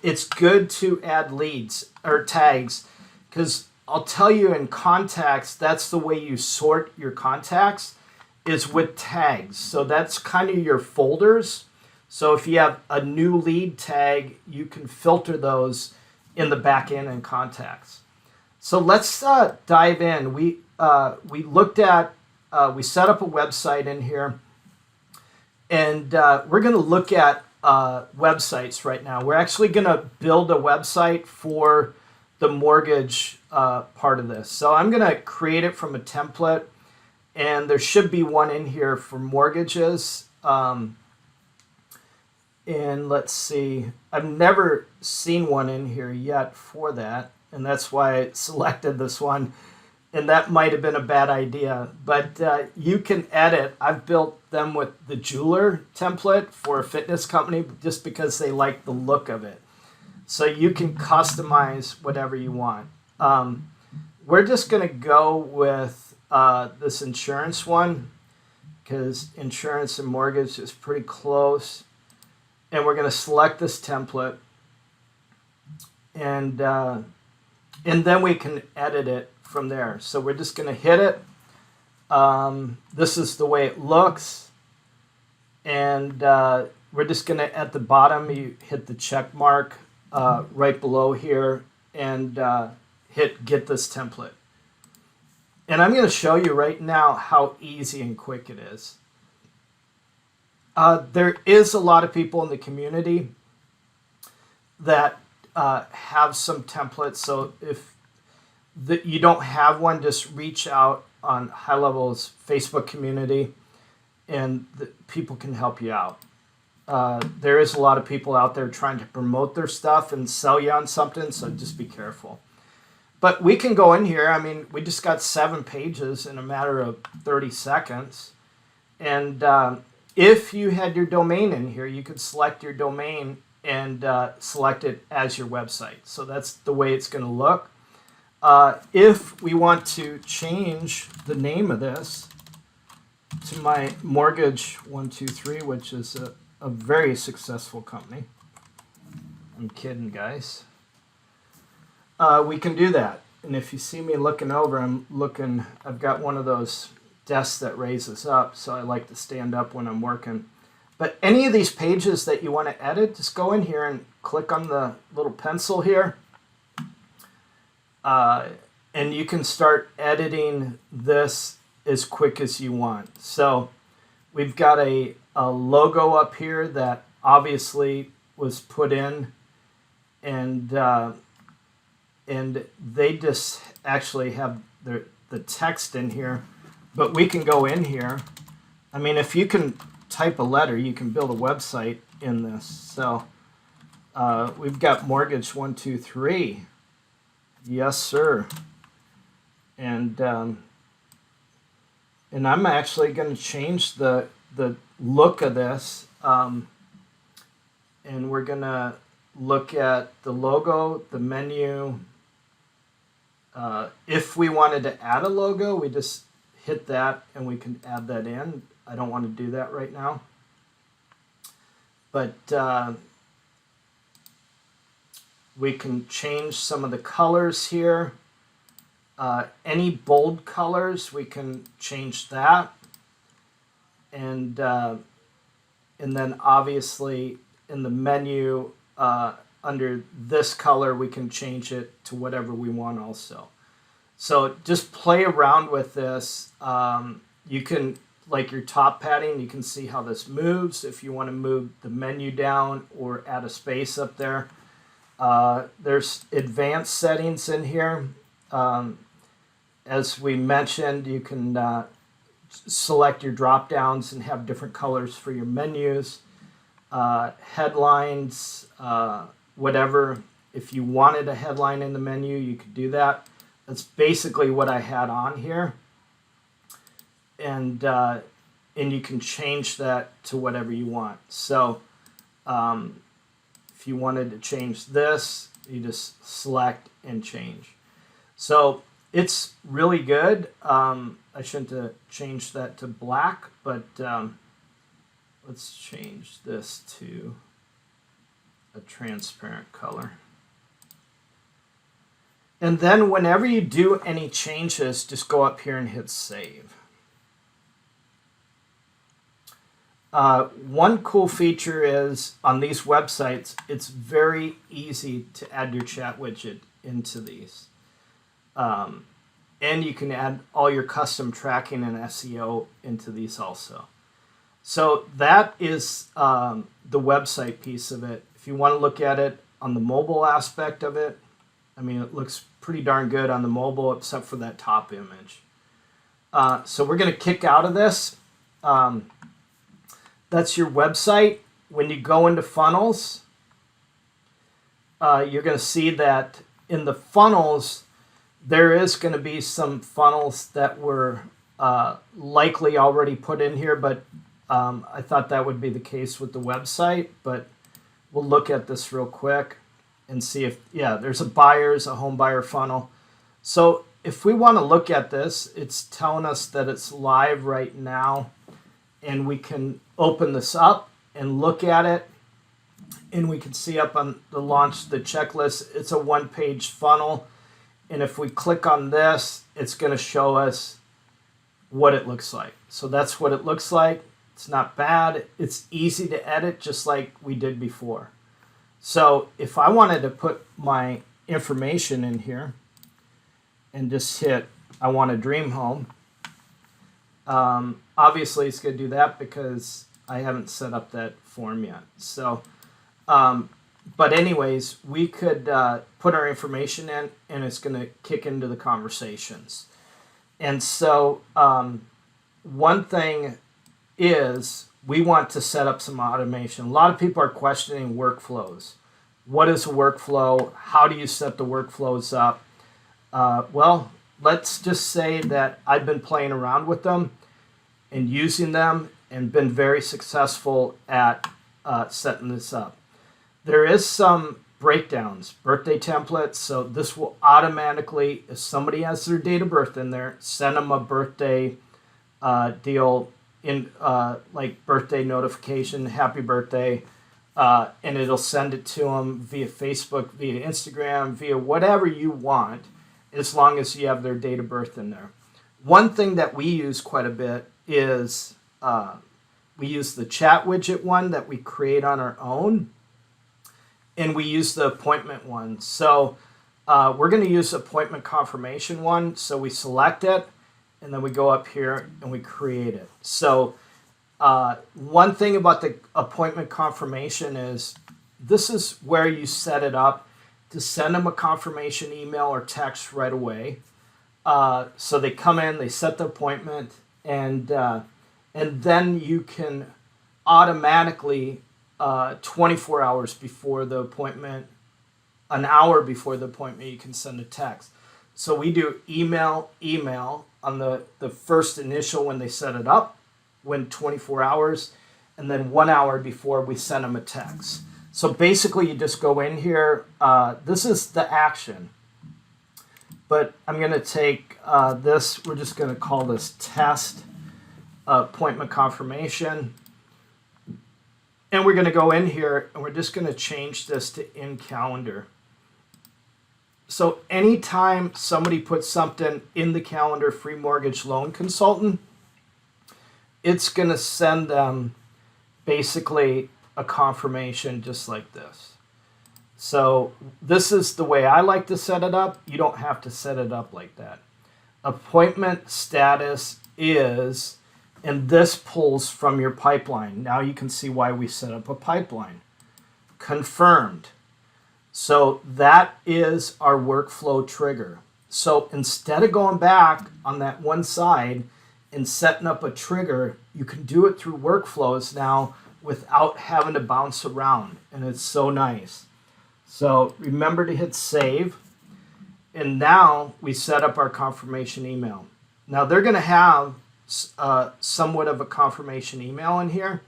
it's good to add leads or tags, because I'll tell you in contacts, that's the way you sort your contacts is with tags. So that's kind of your folders. So if you have a new lead tag, you can filter those in the back end and contacts. So let's dive in. We looked at, we set up a website in here, and we're going to look at websites right now. We're actually going to build a website for the mortgage part of this. So I'm going to create it from a template, and there should be one in here for mortgages. And let's see, I've never seen one in here yet for that, and that's why I selected this one, and that might have been a bad idea, but you can edit. I've built them with the jeweler template for a fitness company just because they like the look of it. So you can customize whatever you want. We're just going to go with this insurance one because insurance and mortgage is pretty close. And we're going to select this template, and then we can edit it from there. So we're just going to hit it. This is the way it looks, and we're just going to, at the bottom, you hit the check mark right below here, and hit get this template. And I'm going to show you right now how easy and quick it is. There is a lot of people in the community that have some templates. So if you don't have one, just reach out on HighLevel's Facebook community, and people can help you out. There is a lot of people out there trying to promote their stuff and sell you on something, so just be careful. But we can go in here. I mean, we just got 7 pages in a matter of 30 seconds. And if you had your domain in here, you could select your domain and select it as your website. So that's the way it's going to look. If we want to change the name of this to my Mortgage 123, which is a very successful company. I'm kidding, guys. We can do that. And if you see me looking over, I've got one of those desks that raises up, so I like to stand up when I'm working. But any of these pages that you want to edit, just go in here and click on the little pencil here. And you can start editing this as quick as you want. So we've got a logo up here that obviously was put in, and they just actually have the text in here. But we can go in here I mean, if you can type a letter, you can build a website in this. So we've got mortgage 123. Yes, sir. And I'm actually going to change the look of this. And we're going to look at the logo, the menu. If we wanted to add a logo, we just hit that and we can add that in. I don't want to do that right now. But we can change some of the colors here. Any bold colors, we can change that. And then obviously in the menu, under this color, we can change it to whatever we want also. So just play around with this. You can, like your top padding, you can see how this moves. If you want to move the menu down or add a space up there. There's advanced settings in here. As we mentioned, you can select your drop downs and have different colors for your menus, headlines, whatever. If you wanted a headline in the menu, you could do that. That's basically what I had on here. And you can change that to whatever you want. So if you wanted to change this, you just select and change. So it's really good. I shouldn't have changed that to black, but let's change this to a transparent color. And then whenever you do any changes, just go up here and hit save. One cool feature is on these websites, it's very easy to add your chat widget into these. And you can add all your custom tracking and SEO into these also. So that is the website piece of it. If you want to look at it on the mobile aspect of it, I mean, it looks pretty darn good on the mobile except for that top image. So we're going to kick out of this. That's your website. When you go into funnels, you're going to see that in the funnels, there is going to be some funnels that were likely already put in here, but I thought that would be the case with the website. But we'll look at this real quick and see if, yeah, there's a home buyer funnel. So if we want to look at this, it's telling us that it's live right now. And we can open this up and look at it. And we can see up on the checklist, it's a one-page funnel. And if we click on this, it's going to show us what it looks like. So that's what it looks like. It's not bad. It's easy to edit just like we did before. So if I wanted to put my information in here and just hit, I want a dream home. Obviously, it's going to do that because I haven't set up that form yet. So, but anyways, we could put our information in, and it's going to kick into the conversations. And so, one thing is we want to set up some automation. A lot of people are questioning workflows. What is a workflow? How do you set the workflows up? Well, let's just say that I've been playing around with them and using them and been very successful at setting this up. There is some breakdowns, birthday templates, so this will automatically, if somebody has their date of birth in there, send them a birthday deal in like birthday notification, happy birthday, and it'll send it to them via Facebook, via Instagram, via whatever you want, as long as you have their date of birth in there. One thing that we use quite a bit is we use the chat widget one that we create on our own, and we use the appointment one. So we're going to use appointment confirmation one. So we select it, and then we go up here and we create it. So one thing about the appointment confirmation is this is where you set it up to send them a confirmation email or text right away. So they come in, they set the appointment, and and then you can automatically 24 hours before the appointment, an hour before the appointment, you can send a text. So we do email on the first initial when they set it up, when 24 hours, and then 1 hour before we send them a text. So basically you just go in here. This is the action. But I'm going to take this, we're just going to call this test appointment confirmation. And we're going to go in here and we're just going to change this to in calendar. So anytime somebody puts something in the calendar, free mortgage loan consultant, it's going to send them basically a confirmation just like this. So this is the way I like to set it up. You don't have to set it up like that. Appointment status is, and this pulls from your pipeline. Now you can see why we set up a pipeline. Confirmed. So that is our workflow trigger. So instead of going back on that one side and setting up a trigger, you can do it through workflows now without having to bounce around. And it's so nice. So remember to hit save. And now we set up our confirmation email. Now they're going to have somewhat of a confirmation email in here.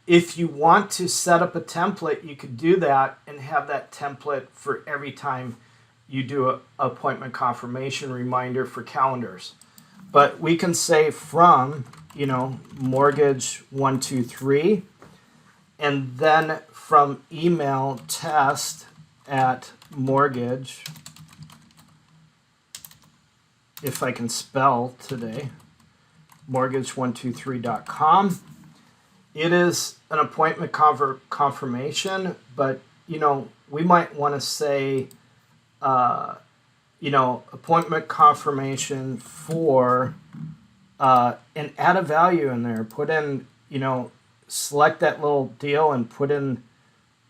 If you want to set up a template, you could do that and have that template for every time you do an appointment confirmation reminder for calendars. But we can say from, mortgage 123, and then from email test at mortgage, if I can spell today, mortgage123.com. It is an appointment confirmation, but, we might want to say, appointment confirmation for, and add a value in there. Put in, select that little deal and put in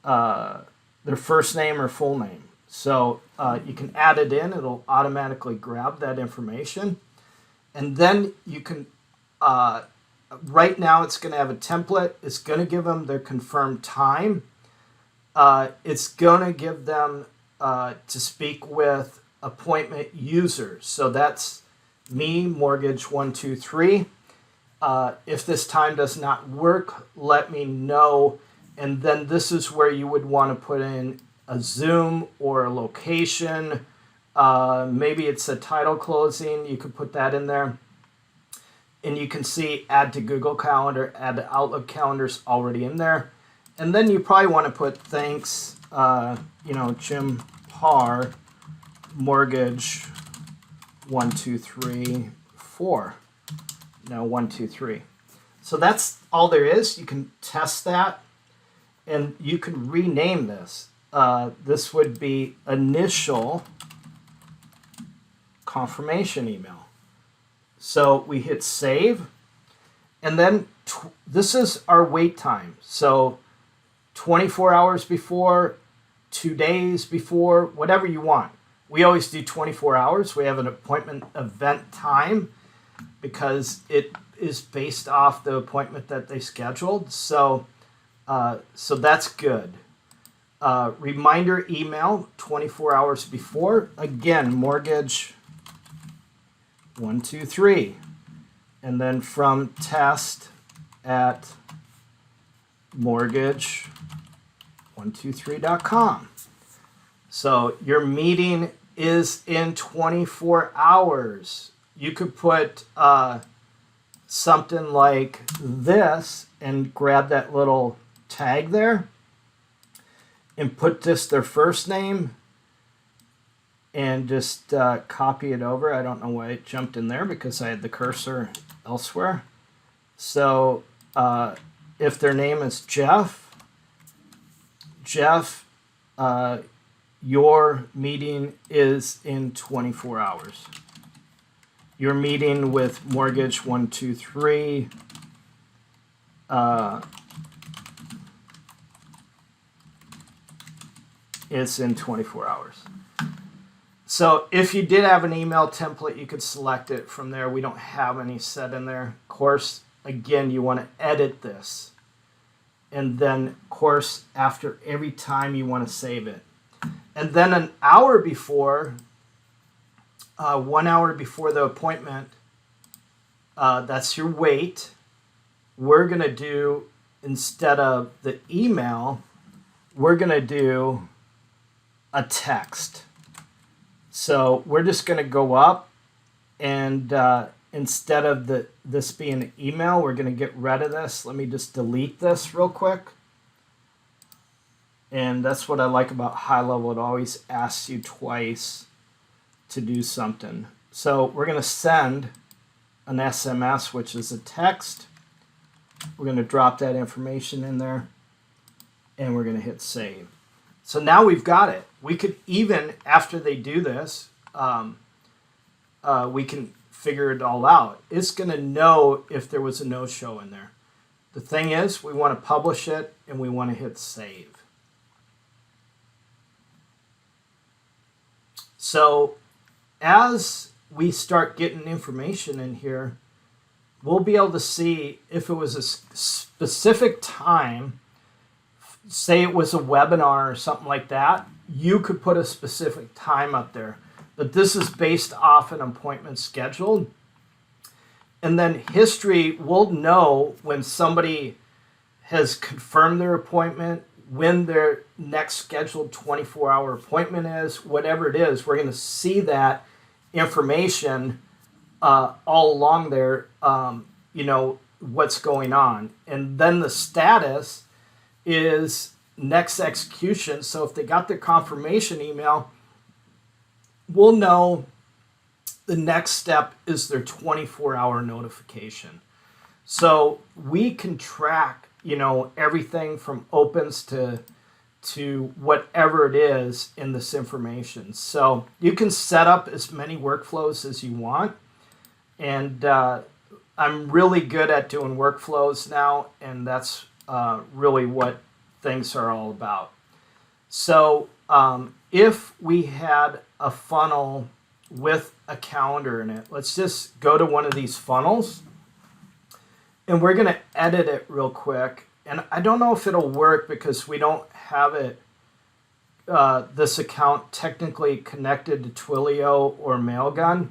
their first name or full name. So you can add it in. It'll automatically grab that information. And then you can, right now it's going to have a template. It's going to give them their confirmed time. It's going to give them to speak with appointment users. So that's me, mortgage123. If this time does not work, let me know. And then this is where you would want to put in a Zoom or a location. Maybe it's a title closing. You could put that in there. And you can see add to Google Calendar, add to Outlook calendars already in there. And then you probably want to put thanks, Jim Paar, mortgage 1234. No, 123. So that's all there is. You can test that, and you can rename this. This would be initial confirmation email. So we hit save, and then this is our wait time. So 24 hours before, 2 days before, whatever you want. We always do 24 hours. We have an appointment event time because it is based off the appointment that they scheduled. So that's good. Reminder email 24 hours before. Again, mortgage 123, and then from test at mortgage123.com. So your meeting is in 24 hours. You could put something like this and grab that little tag there and put this their first name and just copy it over. I don't know why it jumped in there because I had the cursor elsewhere. So if their name is Jeff, your meeting is in 24 hours. Your meeting with Mortgage 123 is in 24 hours. So if you did have an email template, you could select it from there. We don't have any set in there. Of course, again, you want to edit this. And then, of course, after every time you want to save it. And then an hour before, 1 hour before the appointment, that's your wait. We're going to do, instead of the email, we're going to do a text. So we're just going to go up, and instead of this being an email, we're going to get rid of this. Let me just delete this real quick. And that's what I like about HighLevel. It always asks you twice to do something. So we're going to send an SMS, which is a text. We're going to drop that information in there, and we're going to hit save. So now we've got it. We could even, after they do this, we can figure it all out. It's going to know if there was a no-show in there. The thing is, we want to publish it, and we want to hit save. So as we start getting information in here, we'll be able to see if it was a specific time. Say it was a webinar or something like that, you could put a specific time up there. But this is based off an appointment scheduled. And then history will know when somebody has confirmed their appointment, when their next scheduled 24-hour appointment is, whatever it is. We're going to see that information all along there, what's going on. And then the status is next execution. So if they got their confirmation email, we'll know the next step is their 24-hour notification. So we can track, everything from opens to whatever it is in this information. So you can set up as many workflows as you want. And I'm really good at doing workflows now, and that's really what things are all about. So if we had a funnel with a calendar in it, let's just go to one of these funnels, and we're going to edit it real quick. And I don't know if it'll work because we don't have it, this account technically connected to Twilio or Mailgun.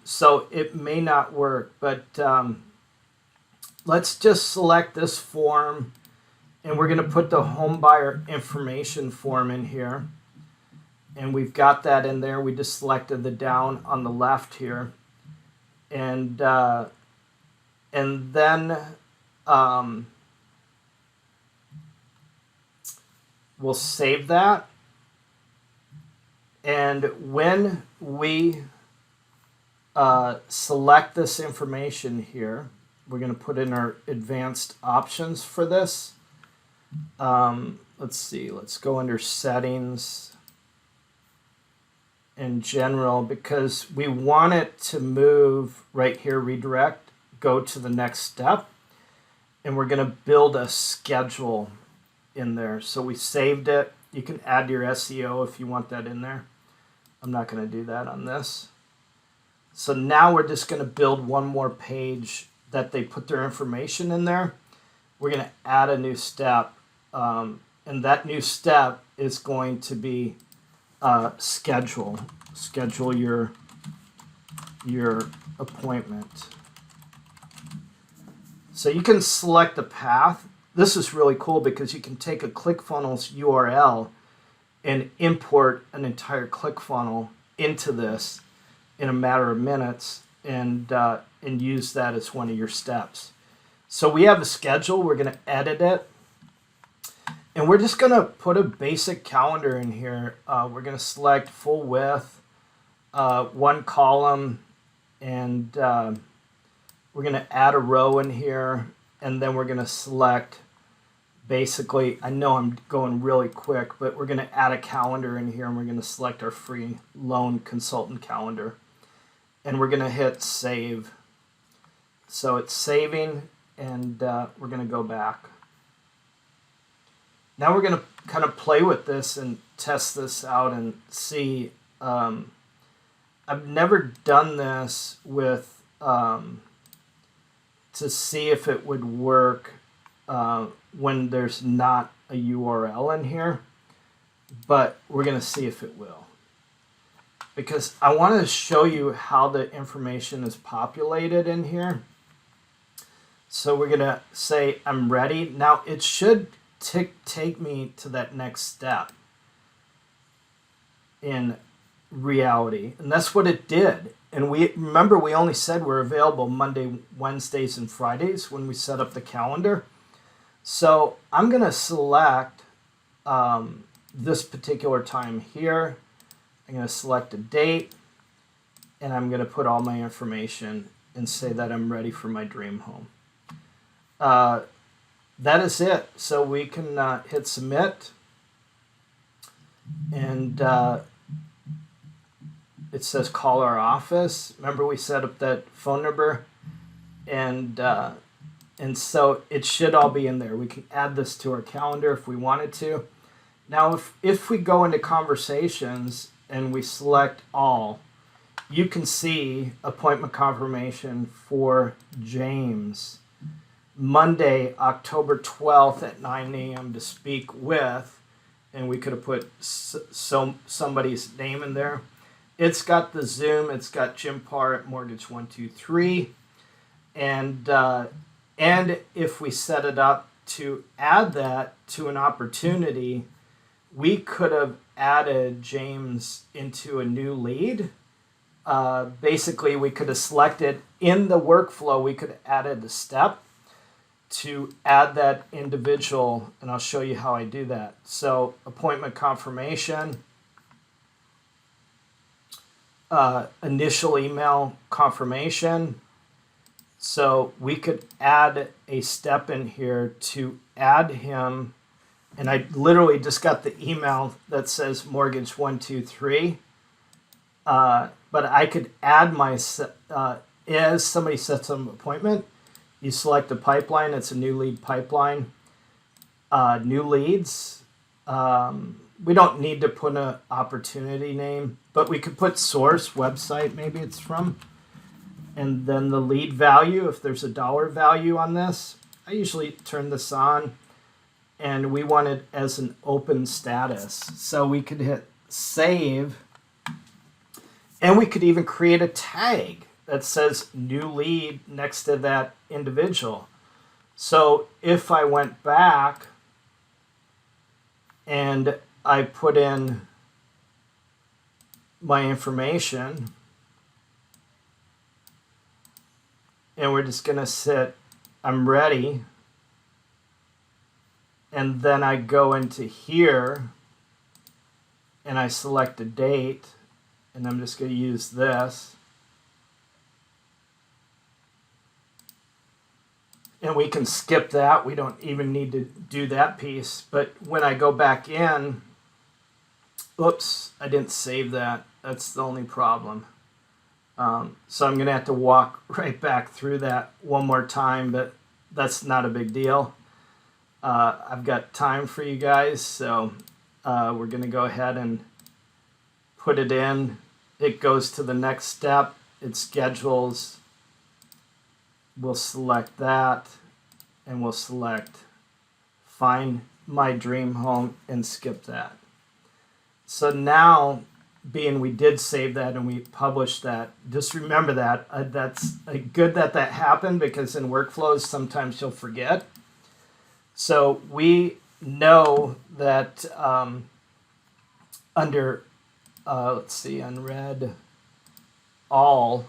So it may not work, but let's just select this form, and we're going to put the home buyer information form in here. And we've got that in there. We just selected the down on the left here. And then we'll save that. And when we select this information here, we're going to put in our advanced options for this. Let's see, let's go under settings in general, because we want it to move right here, redirect, go to the next step, and we're going to build a schedule in there. So we saved it. You can add your SEO if you want that in there. I'm not going to do that on this. So now we're just going to build one more page that they put their information in there. We're going to add a new step, and that new step is going to be schedule your appointment. So you can select a path. This is really cool because you can take a Clickfunnels URL and import an entire ClickFunnel into this in a matter of minutes, and use that as one of your steps. So we have a schedule. We're going to edit it. And we're just going to put a basic calendar in here. We're going to select full width, one column, and we're going to add a row in here. And then we're going to select, basically, I know I'm going really quick, but we're going to add a calendar in here, and we're going to select our free loan consultant calendar. And we're going to hit save. So it's saving, and we're going to go back. Now we're going to kind of play with this and test this out and see I've never done this with to see if it would work when there's not a URL in here, but we're going to see if it will. Because I want to show you how the information is populated in here. So we're going to say, I'm ready. Now it should take me to that next step in reality. And that's what it did. And we remember we only said we're available Monday, Wednesdays, and Fridays when we set up the calendar. So I'm going to select this particular time here. I'm going to select a date, and I'm going to put all my information and say that I'm ready for my dream home. That is it. So we can hit submit, and it says call our office. Remember we set up that phone number, and so it should all be in there. We can add this to our calendar if we wanted to. Now, if we go into conversations and we select all, you can see appointment confirmation for James, Monday, October 12th at 9 a.m. to speak with, and we could have put somebody's name in there. It's got the Zoom, it's got Jim Paar at Mortgage 123, and if we set it up to add that to an opportunity, we could have added James into a new lead. Basically, we could have selected in the workflow, we could have added a step to add that individual, and I'll show you how I do that. So appointment confirmation, initial email confirmation. So we could add a step in here to add him, and I literally just got the email that says Mortgage 123. But I could add my, as somebody sets an appointment, you select the pipeline, it's a new lead pipeline. New leads, we don't need to put an opportunity name, but we could put source, website, maybe it's from. And then the lead value, if there's a dollar value on this, I usually turn this on, and we want it as an open status. So we could hit save, and we could even create a tag that says new lead next to that individual. So if I went back and I put in my information, and we're just going to sit, I'm ready. And then I go into here and I select a date, and I'm just going to use this. And we can skip that. We don't even need to do that piece. But when I go back in, oops, I didn't save that. That's the only problem. So I'm going to have to walk right back through that one more time, but that's not a big deal. I've got time for you guys, so we're going to go ahead and put it in. It goes to the next step. It schedules. We'll select that, and we'll select Find My Dream Home and skip that. So now, being we did save that and we published that, just remember that. That's good that happened, because in workflows sometimes you'll forget. So we know that under, let's see, unread all,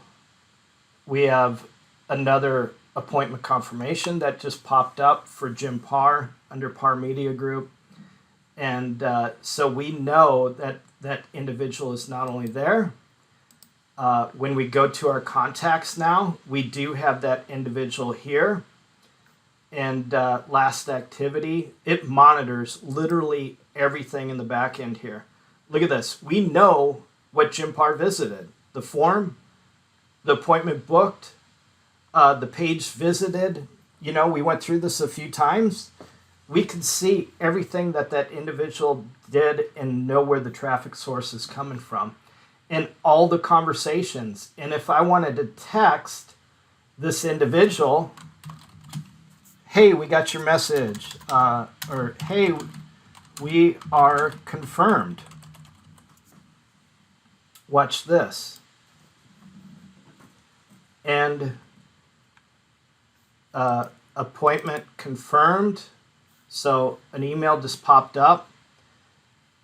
we have another appointment confirmation that just popped up for Jim Paar under Paar Media Group. And so we know that that individual is not only there. When we go to our contacts now, we do have that individual here. And last activity, it monitors literally everything in the back end here. Look at this. We know what Jim Paar visited. The form, the appointment booked, the page visited. You know, we went through this a few times. We can see everything that that individual did and know where the traffic source is coming from. and all the conversations. And if I wanted to text this individual, hey, we got your message, or hey, we are confirmed. Watch this. And appointment confirmed. So an email just popped up,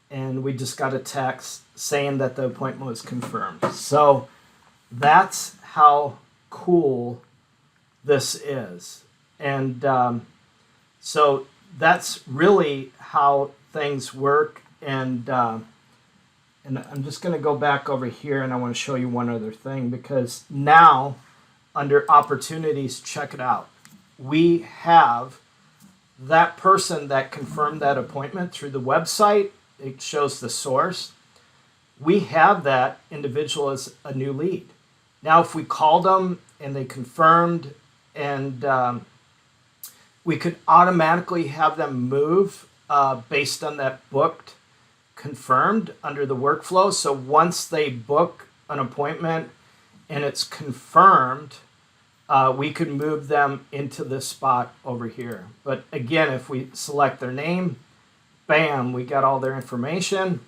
and we just got a text saying that the appointment was confirmed. So that's how cool this is. And so that's really how things work. And I'm just going to go back over here, and I want to show you one other thing, because now under opportunities, check it out. We have that person that confirmed that appointment through the website. It shows the source. We have that individual as a new lead. Now, if we called them and they confirmed, and we could automatically have them move based on that booked confirmed under the workflow. So once they book an appointment and it's confirmed, we could move them into this spot over here. But again, if we select their name, bam, we got all their information.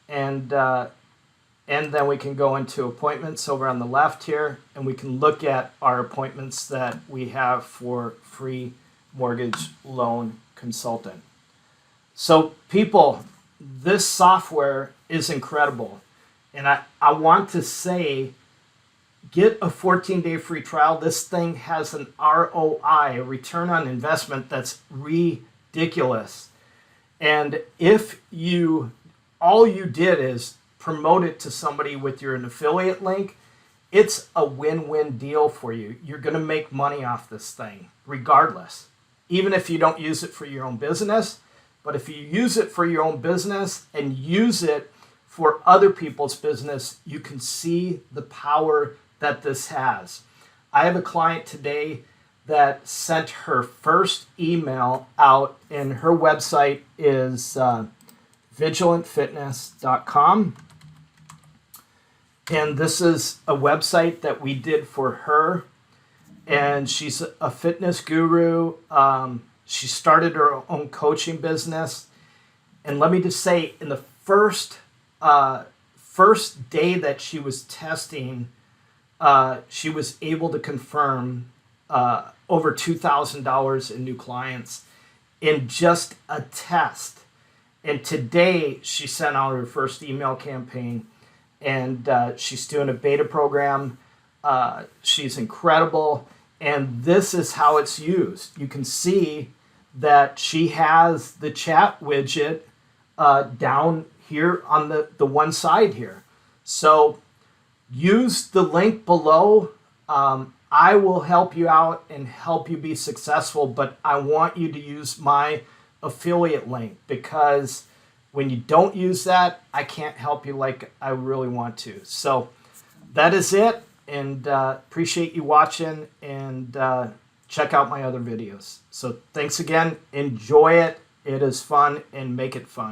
And then we can go into appointments over on the left here, and we can look at our appointments that we have for free mortgage loan consultant. So people, this software is incredible. And I want to say, get a 14-day free trial. This thing has an ROI, a return on investment, that's ridiculous. And if all you did is promote it to somebody with an affiliate link, it's a win-win deal for you. You're going to make money off this thing regardless, even if you don't use it for your own business. But if you use it for your own business and use it for other people's business, you can see the power that this has. I have a client today that sent her first email out, and her website is vigilantfitness.com. And this is a website that we did for her. And she's a fitness guru. She started her own coaching business. And let me just say, in the first day that she was testing, she was able to confirm over $2,000 in new clients in just a test. And today she sent out her first email campaign, and she's doing a beta program. She's incredible. And this is how it's used. You can see that she has the chat widget down here on the one side here. So use the link below. I will help you out and help you be successful, but I want you to use my affiliate link, because when you don't use that, I can't help you like I really want to. So that is it, and appreciate you watching, and check out my other videos. So thanks again. Enjoy it. It is fun, and make it fun.